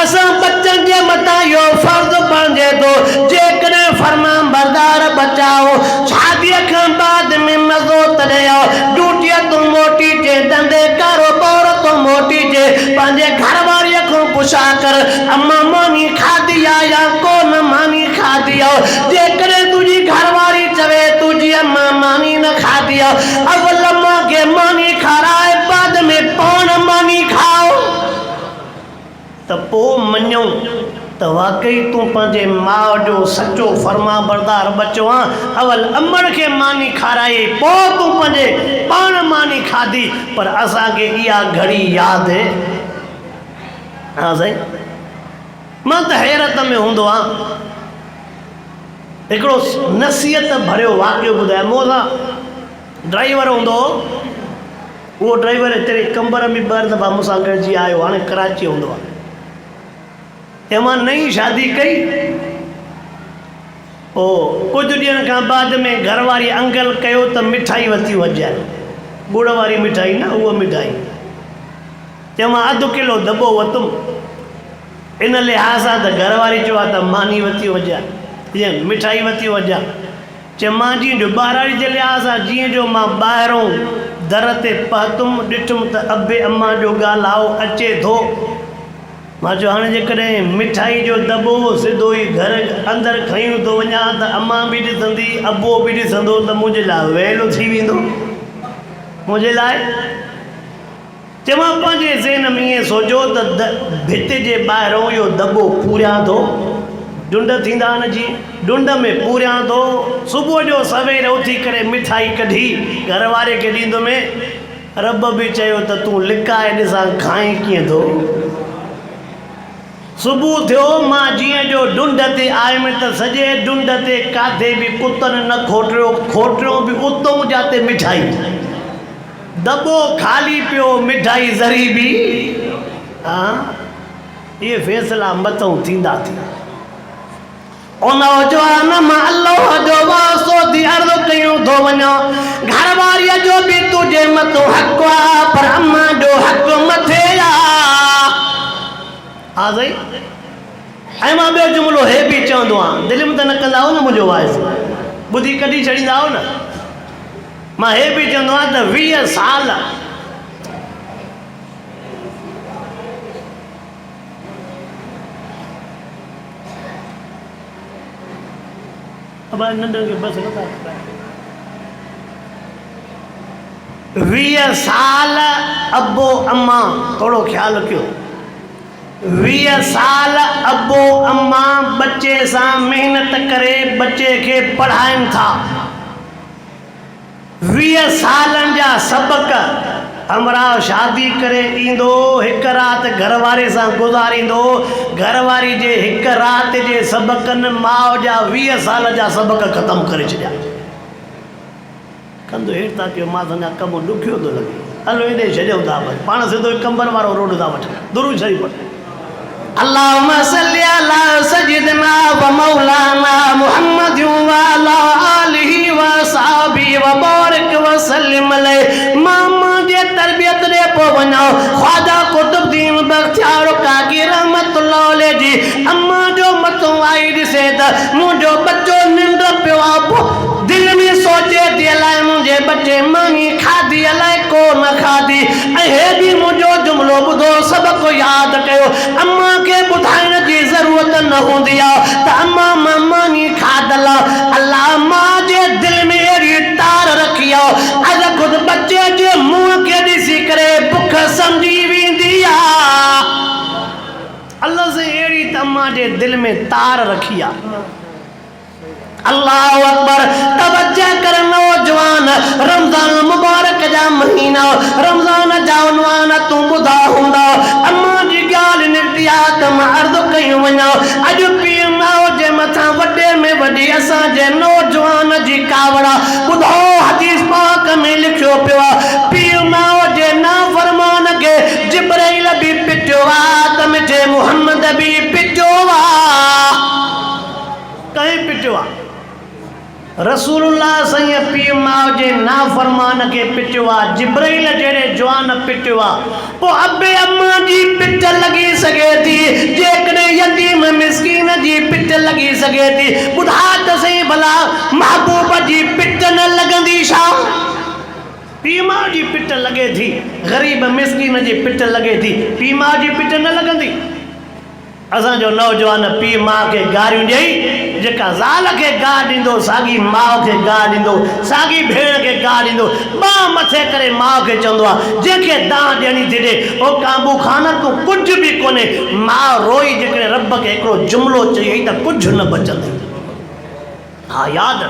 असां बच्चन जे मथां इहो फर्ज़ बणिजे थो जेकॾहिं फरमान बरदार बचाओ शादीअ खां बाद में मज़ो तॾहिं ड्यूटीअ तूं मोटी जे धंधे कारोबार तूं मोटी जे पंहिंजे घरवारीअ खां पुछा कर अम्मा मानी खाधी आहे या कोन मानी खाधी आहे जेकॾहिं तुंहिंजी घरवारी चवे तुंहिंजी अम्मा मानी न खाधी आहे अवल अम्मा खे मानी खाराए बाद में पाण मानी खाओ त पोइ मञूं त वाकई तूं पंहिंजे माउ जो सचो फर्मा बरदार बचो आहे अवल अमड़ खे मानी खाराई पोइ तूं पंहिंजे पाण मानी खाधी पर असांखे इहा घड़ी यादि हा साईं मां त हैरत में हूंदो आहे हिकिड़ो नसीहत भरियो वाक़ियो ॿुधाए मूं सां ड्राइवर हूंदो उहो ड्राइवर हिते कंबर में ॿ दफ़ा मूंसां गॾिजी आयो हाणे कराची हूंदो आहे ते मां नई शादी कई पोइ कुझु ॾींहंनि खां बाद में घरवारी अंगल कयो त मिठाई वठी वॼाए गुड़ वारी मिठाई न उहा मिठाई ते मां अधु किलो दॿो वरितुमि इन लिहाज़ सां त घरवारी चयो आहे त मानी वठी वॼाए जीअं मिठाई वठी वॼा चए मां जीअं ॿारड़ी जे लिहाज़ सां जीअं जो मां ॿाहिरों दर ते पहुतुमि ॾिठुमि त अबे अम्मा जो ॻाल्हाओ अचे थो मां चयो हाणे जेकॾहिं मिठाई जो दॿो सिधो ई घर अंदरि खयूं थो वञा त अम्मा बि ॾिसंदी अबो बि ॾिसंदो त मुंहिंजे लाइ वेलो थी वेंदो मुंहिंजे लाइ चयो मां पंहिंजे ज़हन में ईअं सोचियो त भित जे ॿाहिरों इहो दॿो पूरियां थो ढुंड थींदा आहिनि जीअं ढुंड में पूरियां थो सुबुह जो सवेर उथी करे मिठाई कढी घर वारे खे ॾींदुमि रब बि चयो त तूं लिकाए ॾिसां खाई कीअं थो सुबुह थियो मां जीअं जो ढुंड ते आयुमि त सॼे ढुंड ते काथे बि कुतनि न खोटियो बि उतों जाते मिठाई दॿो ख़ाली पियो मिठाई ज़री बि हा इहे फ़ैसिला मथां थींदा थी नौजवान मां अल्लाह जो वास्तो थी अर्ज़ु कयूं थो वञो घरवारीअ जो बि तुंहिंजे मथां हक़ आहे पर अम्मा जो हक़ मथे आहे हा साईं ऐं मां ॿियो जुमिलो हे बि चवंदो आहियां दिलि में त न कंदा न मुंहिंजो वाइस ॿुधी कढी छॾींदा न मां हे बि चवंदो आहियां त 20 साल अब नंढनि खे बस नथा 20 साल अबो अम्मा थोड़ो ख्याल रखियो 20 साल अबो अम्मा बच्चे सां मेहनत करे बच्चे खे पढ़ाइनि था 20 सालनि जा सबक हमरा शादी करे ईंदो हिकु राति घरवारे सां गुज़ारींदो घरवारी जे हिकु राति जे सबकनि माउ जा 20 साल जा सबक ख़तमु करे छॾिया कंदो हेठि था कयो मां अञा कमु ॾुखियो थो लॻे हलो हेॾे छॾियूं था बसि पाण सिधो कंबर वारो रोड था वठनि दुरूद शरीफ़ पढ़ अल्लाहुम्मा सल्ली अला सय्यिदना व मौलाना मुहम्मद व अला आलिहि व सहाबी व बारिक व सल्लिम अलैहि मामा जे तरबियत दे पो वञो ख्वाजा कुतुबुद्दीन बख्तियार काकी रहमतुल्लाह अलैहि जी अम्मा जो मथों आई ॾिसे त मुंहिंजो बच्चो निंड पियो आहे दिल में सोचे थी अलाए मुंहिंजे बच्चे मानी खाधी अलाए को न खाधी ऐं हे बि मुंहिंजो जुमिलो ॿुधो सबक़ यादि कयो अम्मा खे ॿुधाइण जी ज़रूरत न हूंदी आहे त अम्मा मां मानी खाधल अलाह मां जे दिल में अहिड़ी तार रखी आहे अॼु ख़ुदि बच्चे जे मुंहं खे ॾिसी करे बुख सम्झी वेंदी आहे अल्लाह से अहिड़ी त अम्मा जे दिल में तार रखी आहे अल्लाह अकबर तवज्जो कर नौजवान रमजान मुबारक जा महीना रमजान जा उनवान तू ॿुधा हूंदा अम्मा जी ॻाल्हि निकिती आहे त मां अर्ज़ु कयूं वञा अॼु पीउ माउ जे मथां वॾे में वॾी असांजे नौजवान जी कावड़ा ॿुधो हदीस पाक में लिखियो पियो आहे पीउ माउ जे नाफ़रमान खे जिब्राइल बि पिटियो आहे त मुंहिंजे मुहम्मद बि पिटियो आहे कंहिं पिटियो आहे रसूलुल्लाह सईं पीउ माउ जे नाफ़रमान खे पिटियो आहे जिब्राइल जहिड़े जवान पिटियो आहे पोइ अबे अम्मा जी पिट लॻी सघे थी जेकॾहिं यतीम मिस्कीन जी पिट लॻी सघे थी ॿुधा त सही भला महबूब जी पिट न लॻंदी छा पीउ माउ जी पिट लॻे थी ग़रीब मिस्कीन जी पिट लॻे थी पीउ माउ जी पिट न लॻंदी असांजो नौजवान पीउ माउ खे गारियूं ॾेई जेका ज़ाल खे गाह ॾींदो साॻी माउ खे गाह ॾींदो साॻी भेण खे गाह ॾींदो ॿाह मथे करे माउ खे चवंदो आहे जंहिंखे दाह ॾियणी थी ॾे ओ काबू खान तूं कुझु बि कोन्हे माउ रोई जेकॾहिं रब खे हिकिड़ो जुमिलो चई त कुझु न बचंदई हा यादि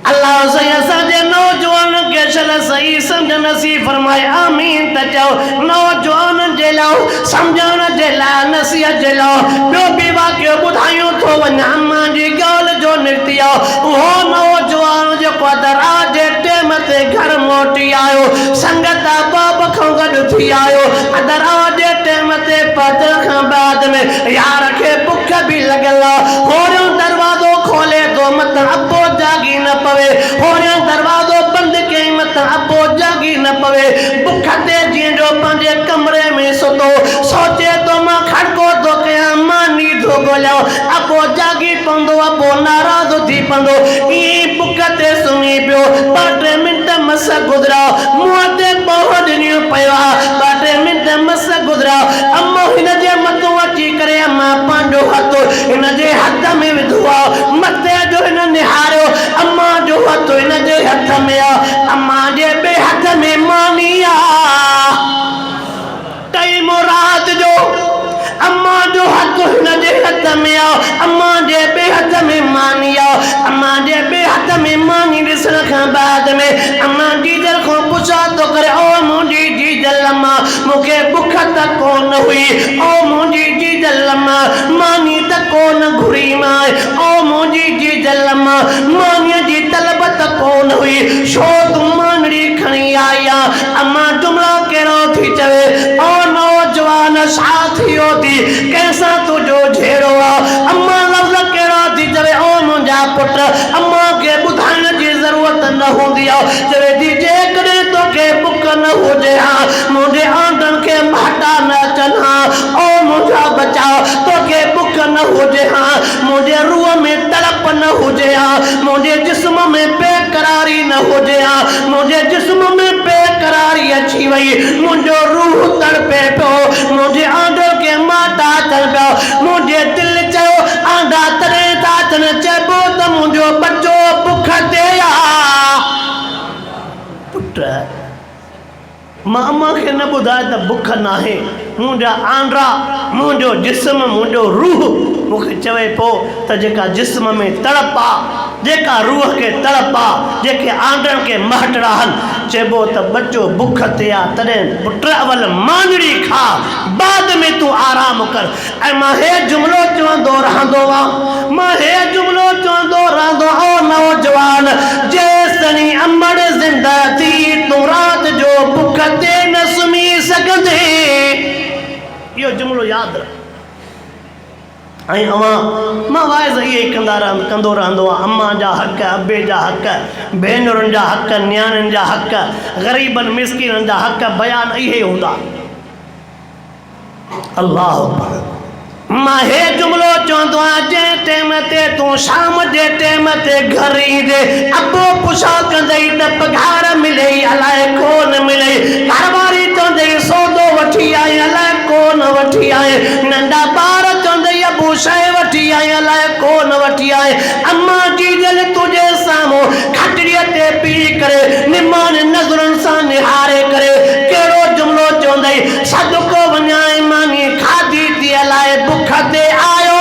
अल्लाह सही असांजे नौजवान खे छल सही सम्झ नसीब फरमाए आमीन त चओ नौजवान जे लाइ सम्झण जे लाइ नसीहत जे लाइ ॿियो बि वाक़ियो ॿुधायूं थो वञा अम्मा जी ॻाल्हि जो निकिती आहे उहो नौजवान जेको दराज जे टेम ते घर मोटी आयो संगत बाब खां गॾु थी आयो दराज जे टेम ते पदर खां बाद में यार खे बुख बि लॻल आहे होरियो दरवाज़ो खोले थो मत अबो जागी न पवे होरियो दरवाज़ो बंदि कई मत अबो जागी न पवे बुख ते जीअं जो पंहिंजे कमरे में सुतो सोचे तो मां खड़को थो कयां मां नींदो ॻोल्हियां अबो जागी पवंदो अबो नाराज़ थी पवंदो ईअं बुख ते सुम्ही पियो 2-3 मिंट मस गुज़रा मुंहं ते ॿोह ॾिनियूं पियो आहे 2-3 मिंट मस गुज़रा अम्मो हिन जे मथां अची करे अम्मा पंहिंजो हथ हिन जे हथ में विधो आहे मथे जो हिन निहारियो अम्मा जो हथ हिन जे हथ में आहे अम्मा जे ॿिए हथ में मानी आहे कई मुराद जो अम्मा जो हथ हिन जे हथ में आहे अम्मा जे ॿिए हथ में मानी आहे अम्मा जे ॿिए हथ में मानी ॾिसण खां बाद में अम्मा जीजल खां पुछा थो करे ओ मुंहिंजी जीजल अम्मा मूंखे बुख त कोन हुई ओ मुंहिंजी जीजल अम्मा मानी त कोन घुरी मां ओ मुंहिंजी जीजल अम्मा मानीअ जी तलब त कोन हुई छो तूं मानड़ी खणी आई आहे अम्मा जुमिलो कहिड़ो थी चवे ओ नौजवान छा थियो थी कैसा तुझो झेड़ो आहे अम्मा लफ़्ज़ कहिड़ो थी चवे ओ मुंहिंजा पुट अम्मा खे ॿुधाइण जी ज़रूरत न हूंदी आहे चवे थी जेकॾहिं तोखे बुख न हुजे हा मुंहिंजे आंगन खे माटा न अचनि हा ओ मुंहिंजा बचा तोखे बुख न हुजे हा मुंहिंजे रूह में तड़प न हुजे हा मुंहिंजे जिस्म में बेकरारी न हुजे हा मुंहिंजे जिस्म में बेकरारी अची वई मुंहिंजो रूह तड़पे पियो मुंहिंजे आंगन खे माटा अचनि पिया मुंहिंजे दिलि चयो आंदा तॾहिं था अचनि चइबो मुझो बच्चो बुख ते आ पुट मां अम्मा खे न ॿुधाए त बुख न आहे मुंहिंजा आंड्रा मुंहिंजो जिस्म मुंहिंजो रूह मूंखे चवे पियो त जेका जिस्म में तड़प आहे जेका रूह खे तड़प आहे जेके आंड्रनि खे महटड़ा आहिनि चइबो त बच्चो बुख ते आहे तॾहिं पुट अवल मांजड़ी खा बाद में तूं आराम कर ऐं मां हे जुमिलो चवंदो रहंदो आहियां मां हे जुमिलो चवंदो रहंदो आहियां नौजवान जेसिताईं अमड़ ज़िंदा थी तूं राति जो बुख ते न सुम्ही सघंदे इहो जुमिलो यादि रख ऐं मां वाइज़ इहे ई कंदो रहंदो आहियां अम्मा जा हक़ अबे जा हक़ भेनरुनि जा हक़ नियाणियुनि जा हक़ ग़रीबनि मिस्किननि जा हक़ बयान इहे हूंदा अल्लाह मां हे जुमिलो चवंदो आहियां जंहिं टाइम ते तूं शाम जे टाइम ते घर ईंदे अबो पुछा कंदई त पघार मिलई अलाए कोन मिलई घरवारी चवंदई सौदो वठी आई अलाए कोन वठी आए नंढा ॿार चवंदई अबू शइ वठी आई अलाए कोन वठी आए अम्मा जी दिलि तुंहिंजे साम्हूं खटड़ीअ ते पी करे निमान नज़रुनि सां निहारे करे कहिड़ो जुमिलो चवंदई सदको वञाए मानी खाधी थी अलाए बुख ते आयो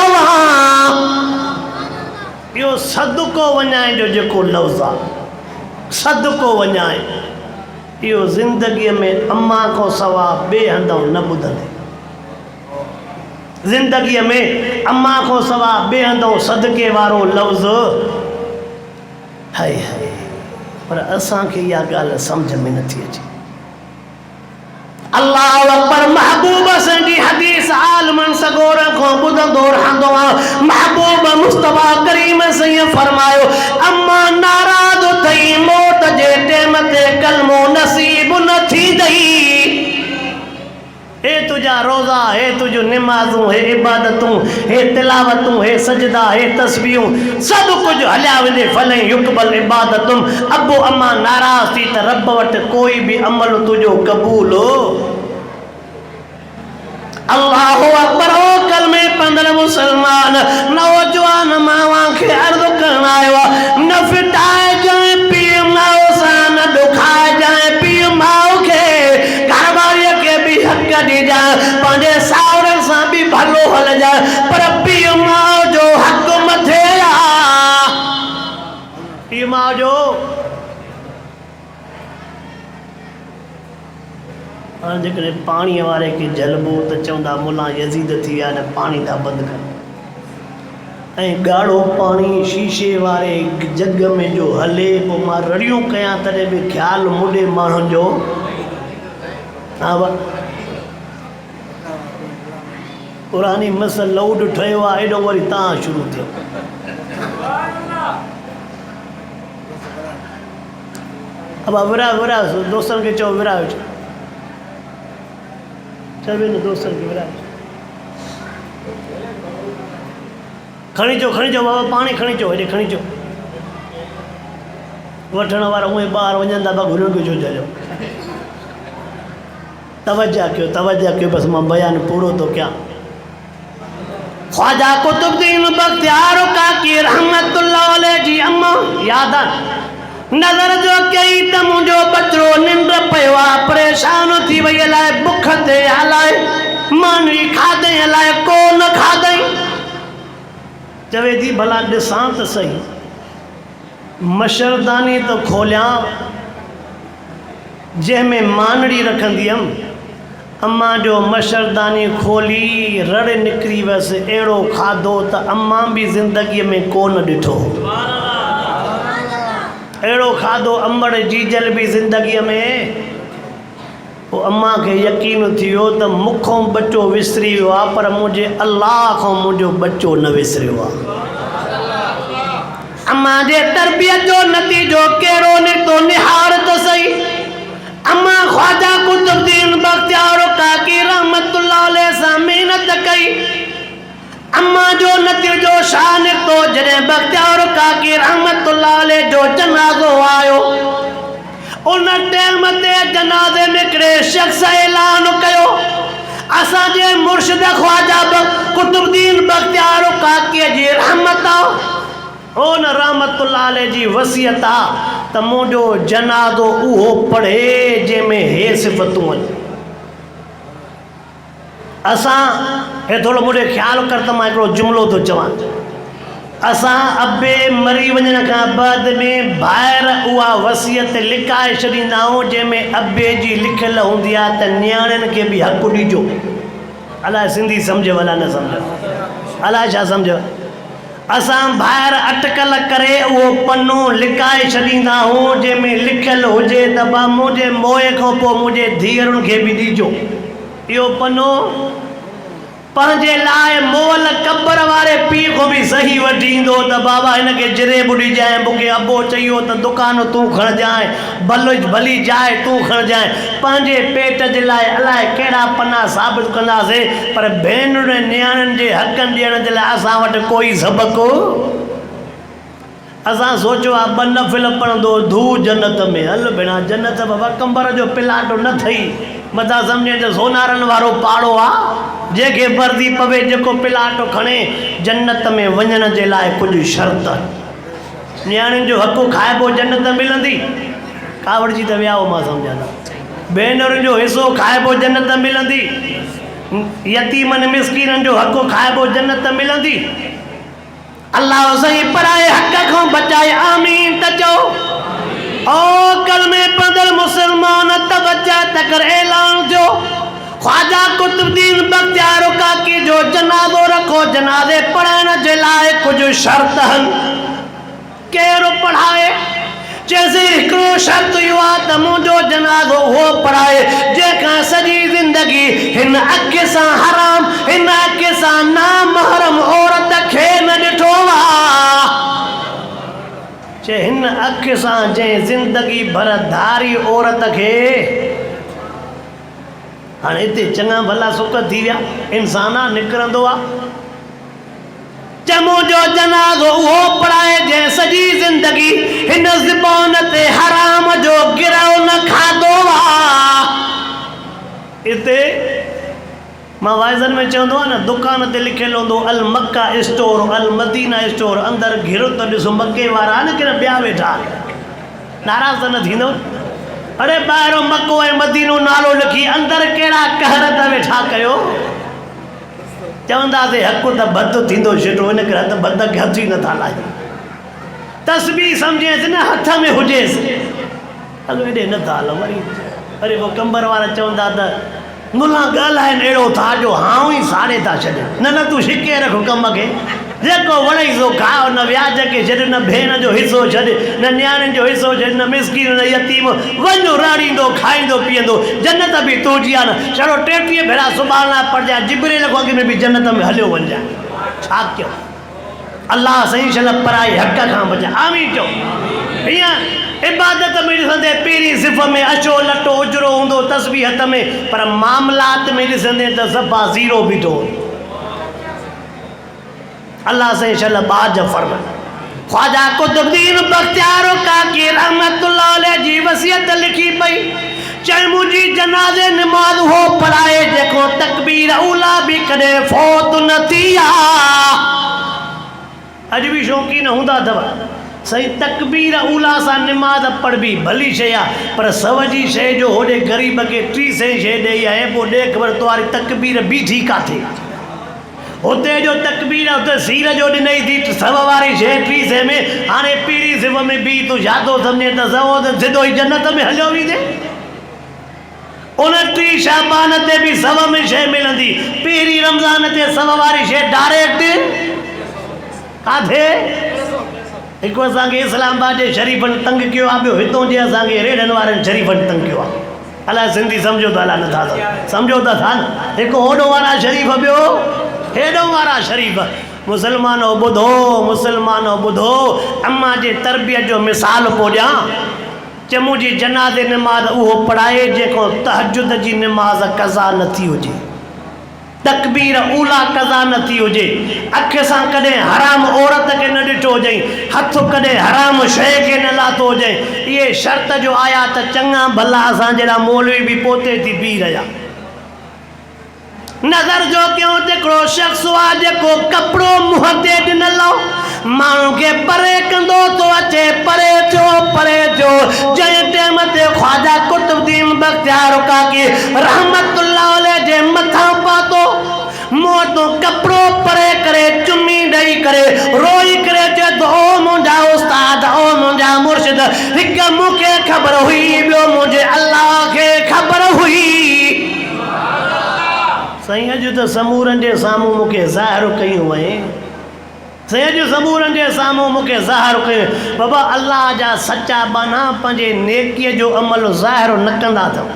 इहो सदको वञाए जो जेको लफ़्ज़ आहे सदको वञाए इहो ज़िंदगीअ में अम्मा खां सवाइ ॿिए हंधि न ॿुधंदे ज़िंदगीअ में अम्मा खां सवाइ ॿिए हंधि सदके वारो लफ़्ज़ हाय हाय पर असांखे इहा ॻाल्हि सम्झ में नथी अचे अल्लाह अकबर महबूब जी हदीस आलमन सगोर खां ॿुधंदो रहंदो आहियां महबूब मुस्तफा करीम सईं फरमायो अम्मा नाराज़ थई मौत जे टाइम ते कलमो नसीब न थींदई हे तुझा रोज़ा हे तुझो निमाज़ूं हे इबादतूं हे तिलावतूं हे सजदा हे तस्बीहूं सब कुछ हलिया वेंदे फले युकबल इबादतुम अबू अम्मा नाराज़ थी त रब वटि कोई भी अमल तुझो क़बूल हो अल्लाह अकबर हो कलमे पंदर मुसलमान नौजवान मावा खे अर्ज़ करण आयो न फिटाए जाए पीउ माओ सां न दुखाए जाए पीउ माओ खे घरवारीअ खे भी हक़ ॾिजाए पंहिंजे सावरनि सां भी भलो हलजाए पर पीउ माओ जो हक़ मथे आहे पीउ माओ जो हाँ जेकॾहिं पाणीअ वारे खे जलबो त चवंदा मुला यज़ीद थी विया न पाणी था बंदि कर ऐं ॻाढ़ो पाणी शीशे वारे जग में जो हले पोइ मां रड़ियूं कयां तॾहिं बि ख़्यालु मुॾे माण्हुनि जो हा पुरानी मस लौड ठहियो आहे एॾो वरी तव्हां शुरू थियो अब विरा विरा दोस्तनि खे चओ विरायो सभिनि दोस्तनि खे विरायो खणी चो बाबा पाणी खणी चो हेॾे खणी चो वठण वारा उहे ॿार वञनि था घुरियो छो चयो तवज्जो कयो बसि मां बयान पूरो थो कयां ख्वाजा कुतुबुद्दीन बख्तियार काकी रहमतुल्लाह अलैह जी अम्मा याद आहे नज़र जो कई त मुंहिंजो बचड़ो निंड पियो आहे परेशान थी वई अलाए बुख ते अलाए मानवी खाधई अलाए कोन खाधई चवे थी भला ॾिसां त सही मच्छरदानी त खोलियां जंहिंमें मानड़ी रखंदी हुअमि अम्मा जो मच्छरदानी खोली रड़ निकिरी वियसि अहिड़ो खाधो त अम्मा बि ज़िंदगीअ में कोन ॾिठो अहिड़ो खाधो अम्बड़ जीजल बि ज़िंदगीअ में पोइ अम्मा खे यकीन थी वियो त मूंखों बच्चो विसरी वियो आहे पर मुंहिंजे अल्लाह खां मुंहिंजो बच्चो न विसरियो आहे अम्मा जे तरबियत जो नतीजो कहिड़ो निकितो निहार त सही अम्मा ख्वाजा कुतुबुद्दीन बख्तियार काकी रहमतुल्लाह अलैह सां महिनत कई अम्मा जो नतीजो छा निकितो जॾहिं बख्तियार काकी रहमतुल्लाह अलैह जो जनाज़ो आयो उन टाइम ते जनाज़े में हिकिड़े शख़्स ऐलान कयो असांजे मुर्शिद ख्वाजा कुतुबुद्दीन बख्तियार काकीअ जी रहमत उन रहमतुल्लाह अलैह जी वसियत आ त मुंहिंजो जनाज़ो उहो पढ़े जंहिंमें हे सिफ़तूं आहिनि। असां हे थोरो मुंहिंजो ख़्यालु कर त मां हिकिड़ो जुमिलो थो चवां। असां अबे मरी वञण खां बाद में ॿाहिरि उहा वसियत लिकाए छॾींदा आहियूं जंहिंमें अबे जी लिखियलु हूंदी आहे त नियाणियुनि खे बि हक़ु ॾिजो। अलाए सिंधी सम्झो अलाए न सम्झो, अलाए छा सम्झो। असां ॿाहिरि अटकल करे उहो पनो लिकाए छॾींदा आहियूं जंहिंमें लिखियलु हुजे त बा मुंहिंजे मोए खां पोइ मुंहिंजे धीअरुनि खे बि ॾिजो। इहो पनो पंहिंजे लाइ मोल क़बर वारे पीउ खां बि सही वठी ईंदो त बाबा हिनखे जिरे ॿुॾी जाए, मूंखे अबो चयो त दुकान तूं खणजांइ, भली जाइ तूं खणजांइ। पंहिंजे पेट जे लाइ अलाए कहिड़ा पना साबित कंदासीं, पर भेनरुनि नियाणियुनि जे हक़नि ॾियण जे लाइ असां वटि कोई सबक़ु। असां सोचियो आहे ॿ नफ़िल पढ़ंदो धू जन्नत में, हल भेणा जन्नत बाबा कंबर जो पिलाटो न थई, मथां सम्झे त सोनारनि वारो पाड़ो आहे जंहिंखे वर्दी पवे जेको पिलाटो खणे। जन्नत में वञण जे लाइ कुझु शर्त। नियाणियुनि जो हक़ु खाइबो जन्नत मिलंदी, कावड़जी त विया हो मां सम्झां थो। भेनरुनि जो हिसो खाइबो जन्नत मिलंदी, यतीमनि मिस्कीननि जो हक़ु खाइबो जन्नत मिलंदी। अल्लाह सही पराए हक़ खां बचाए, आमीन त चओ। ओ कलमे पढ़ंदड़ मुसलमान तवज्जो तकर ऐलान जो ख्वाजा कुतुबुद्दीन बख्तियार काकी जो जनाज़ो रखो। जनाज़े पढ़ाइण जे लाइ कुझु शर्त आहिनि। केरु पढ़ाए? जैसे हिकिड़ो शर्त इहो आहे त मुंहिंजो जनाज़ो उहो पढ़ाए जंहिंखां सॼी ज़िंदगी हिन अख सां हराम, हिन अख सां नामहरम औरत खे न ॾिठो आहे। जे हिन अख सां जंहिं ज़िंदगी भर धारी औरत खे। हाणे हिते चङा भला सुख थी विया, इंसान आहे निकिरंदो आहे। चमो जो जनाज़ो उहो पढ़ाए जंहिं सॼी ज़िंदगी हिन ज़बान ते हराम जो गिरहो न खाधो आहे। हिते मां वाइज़नि में चवंदो आहे न, दुकान ते लिखियलु हूंदो अल मक्का स्टोर, अल मदीना स्टोर, अंदरि घिरो त ॾिसो मके वारा न की न ॿिया वेठा, नाराज़ त न थींदो? अरे ॿाहिरों मको ऐं मदीनो नालो लिखी, अंदरि कहिड़ा कहर त वेठा कयो। चवंदासीं हक़ु त बद थींदो छिटो, हिन करे हथ बद खे हथ ई नथा लाहियूं। तस्बीह सम्झेसि न हथ में हुजेसि, हलो हेॾे नथा हलो वरी। वरी पोइ कंबर वारा चवंदा त मुला ॻाल्हाइनि अहिड़ो था जो हाऊं ई साड़े था छॾनि। न तूं छिके रख कम खे, जेको वणई सो खाओ, न व्याज खे छॾ, न भेण जो हिसो छॾ, न नियाणियुनि जो हिसो छॾ, न मिसकीन न यतीम, वञो राड़ींदो खाईंदो पीअंदो। जन्नत बि तुंहिंजी आहे न, छड़ो 33 भेरा सुभाणे पढ़जांइ, जिब्रील खां अॻु में बि जन्नत में हलियो वञजांइ। छा कयूं? अल्लाह सही शल पराई हक़ खां बचाए, आमीन चओ। हीअं इबादत में ॾिसंदे पहिरीं सिफ़ में अचो लटो उजरो हूंदो, तस्बीह हथ में, पर मामलात में ॾिसंदे त सफ़ा ज़ीरो बीठो। अल्लाह से शल बाज फरमा। ख्वाजा कुतुबुद्दीन बख्तियार काकी रहमतुल्लाह अलैह जी वसियत लिखी पई, चाहे मुंहिंजी जनाज़े नमाज़ हो पढ़ाए जेको तकबीर उला भी कॾहिं फौत न थी आहे। अॼु बि शौक़ीन हूंदा अथव सही, तकबीर उला सां नमाज़ पढ़बी भली शइ आहे, पर सव जी शइ जो होॾे ग़रीब खे 3 शइ ॾेई आहे, पोइ ॾे ख़बर तवारी तकबीर बीठी काथे। हुते जो तकबीर हुते सीर जो ॾिनई थी सव वारी शइ 3 शइ में, हाणे पहिरीं सिफ़ में बि तूं छा थो सम्झे त सवो त सिधो ई जन्नत में हलियो वेंदे। 29 शाबान ते बि सव में शइ मिलंदी, पहिरीं रमज़ान ते सव वारी शइ डायरेक्ट काथे। हिकु असांखे इस्लामाबाद जे शरीफ़नि तंग कयो आहे, ॿियो हितों जे असांखे रेडनि वारनि शरीफ़नि तंग कयो आहे। अलाए सिंधी सम्झो था अलाए नथा सम्झो था था न। हिकु होॾो वारा शरीफ़, ॿियो हेॾो वारा शरीफ़। मुसलमानो ॿुधो, मुसलमानो ॿुधो, अम्मा जे तरबियत जो मिसाल पोइ ॾियां। चमू जी जनाज़े नमाज़ उहो पढ़ाए जेको तहजुद जी नमाज़ कज़ा न थी हुजे, तकबीर उला कज़ा न थी हुजे, अख सां कॾहिं हराम औरत खे न ॾिठो हुजई, हथ कॾहिं हराम शइ खे न लाथो हुजई। इहे शर्त जो आया त चङा भला असां जहिड़ा मौलवी बि पोते थी बीह रहिया। नज़र जो क्यों हिकिड़ो शख़्स आहे जेको कपिड़ो मुंहं ते ॾिनल हो, माण्हू खे परे कंदो थो अचे, परे थियो जंहिं टाइम ते ख्वाजा कुतुबुद्दीन बख्तियार काकी रहमतुल्लाह अलैह जे मथां पातो मुंहं तो कपिड़ो परे करे चुमी ॾेई करे रोई करे चए थो ओ मुंहिंजा उस्ताद, ओ मुंहिंजा मुर्शिद, हिकु मूंखे ख़बर हुई, ॿियो मुंहिंजे अल्लाह खे ख़बर हुई। साईं अॼु त समूरनि जे साम्हूं मूंखे ज़ाहिर कयूं ऐं साईं अॼु समूरनि जे साम्हूं मूंखे ज़ाहिर कयूं। बाबा अल्लाह जा सचा बाना पंहिंजे नेकीअ जो अमल ज़ाहिर न कंदा अथव।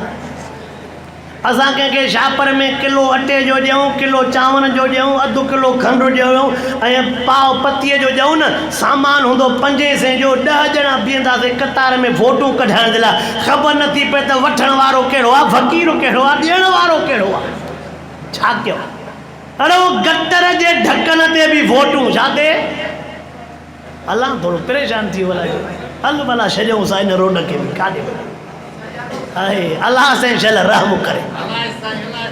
असां कंहिंखे छापर में किलो अटे जो ॾियूं, किलो चांवरनि जो ॾियूं, अधु किलो खंडु ॾियूं ऐं पाव पतीअ जो ॾियूं न, सामान हूंदो 500 जो, 10 ॼणा बीहंदासीं कतार में फोटूं कढाइण जे लाइ, ख़बर नथी पए त वठण वारो कहिड़ो आहे, फ़क़ीर कहिड़ो आहे, ॾियण वारो कहिड़ो आहे। छा कयो? अरे उहो गटर जे ढकन ते बि फोटूं, छा ते? अलाह थोरो परेशान थी वियो, हल भला छॾियूं सा हिन रोड खे बि, काॾे आहे अल्लाह से शल रहम करे।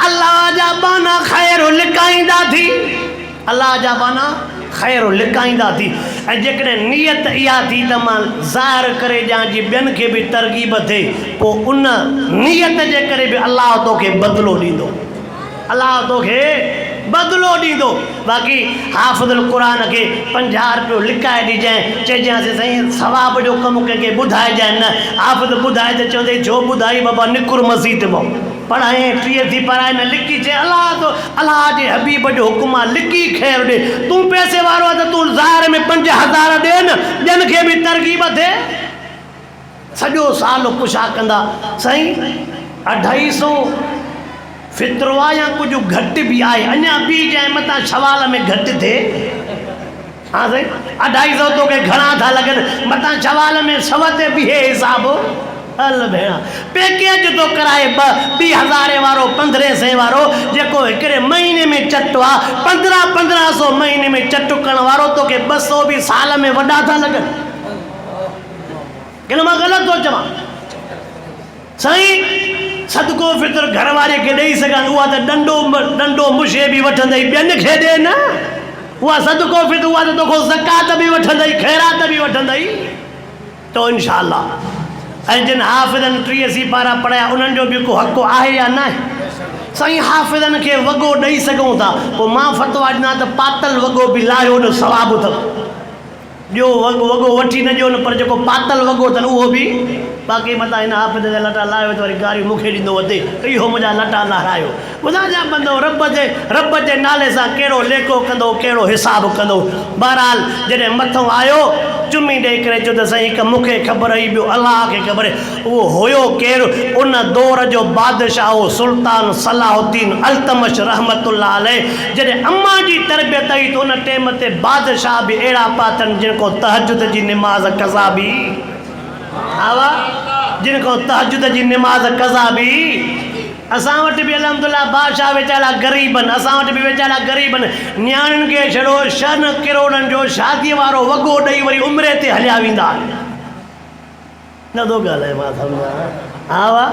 अल्लाह जा बाना ख़ैर लिकाईंदा थी, अल्लाह जा बाना ख़ैर लिकाईंदा थी। ऐं जेकॾहिं नियत इहा थी त मां ज़ाहिर करे ॾियां जी ॿियनि खे बि तरगीब थिए, पोइ उन नियत जे करे बि अल्लाह तोखे बदिलो ॾींदो, अल्लाह तोखे बदिलो ॾींदो। बाक़ी हाफ़िज़ुल क़ुरान खे 50 रुपयो लिकाए ॾिजांइ, चइजांइ साईं सवाब जो कमु कंहिंखे ॿुधाइजांइ न। हाफ़िज़ ॿुधाए त चवंदे छो ॿुधाई बाबा, निकुर मस्जिद मां पढ़ाए 30 थी पढ़ाए न लिकी चए अल्लाह जे हबीब जो हुकुम आहे, लिकी ख़ैर ॾे। तूं पैसे वारो आहे त तूं ज़ाहिर में 5000 ॾे न, ॿियनि खे बि तरगीब थिए। सॼो साल कुझु कंदा साईं 250 फितरो आहे या कुझु घटि बि आहे, अञा ॿी जंहिं मथां शवाल में घटि थिए। हा साईं 250 तोखे घणा था लॻनि, मथां शवाल में 100 ते बीहे हिसाबु। हल भेण पैकेज थो कराए 2000 वारो, 1500 वारो, जेको हिकिड़े महीने में चटो आहे, 1500 महीने में चटु करण वारो तोखे 200 बि साल में वॾा था लॻनि। किन मां ग़लति थो चवां साईं? सदको फितर घर वारे खे ॾेई सघनि, उहा त डंडो मुछे बि वठंदई, ॿियनि खे ॾे न। उहा सदको फितर, उहा त तोखां ज़कात बि वठंदई, ख़ैरात बि वठंदई। तो इंशाअल्लाह ऐं जिन हाफ़िज़नि 30 पारा पढ़ाया उन्हनि जो बि को हक़ आहे या न? साईं हाफ़िज़नि खे वॻो ॾेई सघूं था, पोइ मां फ़तवा ॾिना त पातल वॻो बि लाहियो न, सवाबु अथव। ॿियो वॻो वठी न ॾियो न, पर जेको पातल वॻो अथनि उहो बि। बाक़ी मथां हिन हाफ़िज़ जा लटा लाहियो त वरी गारियूं मूंखे ॾींदो वधे, इहो मुंहिंजा लटा लाहिरायो। ॿुधा जा बंदो रब जे नाले सां कहिड़ो लेखो कंदो, कहिड़ो हिसाबु कंदो। बहरहाल जॾहिं मथां आयो चुमी ॾेई करे चयो त साईं हिकु मूंखे ख़बर हुई, ॿियो अल्लाह खे ख़बर आहे। उहो हुयो केरु? उन दौर जो बादशाह हो सुल्तान सलाहुद्दीन अल्तमश रहमतुल्लाह अलैह। जॾहिं अम्मा जी तरबियत आई त उन टाइम ते बादशाह बि अहिड़ा पातनि जिनको तहजुद जी निमाज़ कज़ा बि, आवा जिनको तहजुद जी निमाज़ कज़ा बि। असां वटि बि अल्हम्दुलिल्लाह बादशाह वीचारा ग़रीबनि, असां वटि बि वीचारा ग़रीबनि, न्याणियुनि खे छॾो 6 करोड़नि जो शादीअ वारो वॻो ॾेई वरी उमिरि ते हलिया वेंदा न। थो ॻाल्हाए मां सम्झां, हा वाह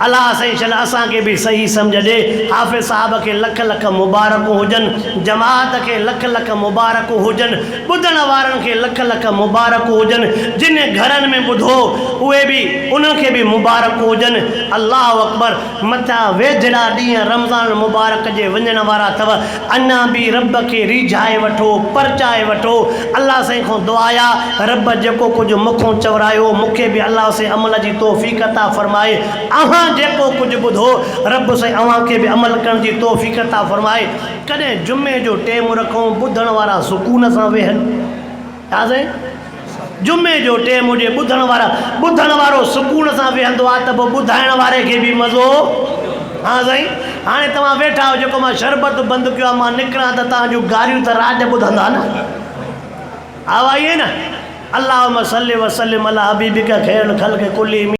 अल्लाह सही शल असांखे बि सही सम्झ ॾे। हाफ़िज़ साहब खे लख लख मुबारकूं हुजनि, जमात खे लख लख मुबारकूं हुजनि, ॿुधण वारनि खे लख लख मुबारकूं हुजनि, जिन घरनि में ॿुधो उहे बि उन्हनि खे बि मुबारकूं हुजनि। अल्लाह अकबर। मथां वेझड़ा ॾींहं रमज़ान मुबारक जे वञण वारा अथव, अञा बि रब खे रिझाए वठो, परचाए वठो। अल्लाह साईं खां दुआ आहे रब जेको कुझु मूंखां चवरायो मूंखे बि अल्लाह से अमल जी तौफ़ीक़ अता फ़रमाए। अव्हां जेको कुछ ॿुधो रब साईं अव्हां खे बि अमल करण जी तौफ़ीक़ अता फ़रमाए। कॾहिं जुमे जो टेम रखूं ॿुधण वारा सुकून सां वेहनि, छा साईं? जुमे जो टेम हुजे ॿुधण वारो सुकून सां वेहंदो आहे त पोइ ॿुधाइण वारे खे बि मज़ो। हाँ साईं हाणे तव्हां वेठा हो, जेको मां शरबत बंदि कयो आहे, मां निकिरां त तव्हां जूं गारियूं त राज ॿुधंदा न। आवा इहे न। अल्लाहुम्मा सल्लि व सल्लिम अला हबीबिका ख़ैरुल ख़ल्क़ि कुल्लिहिम।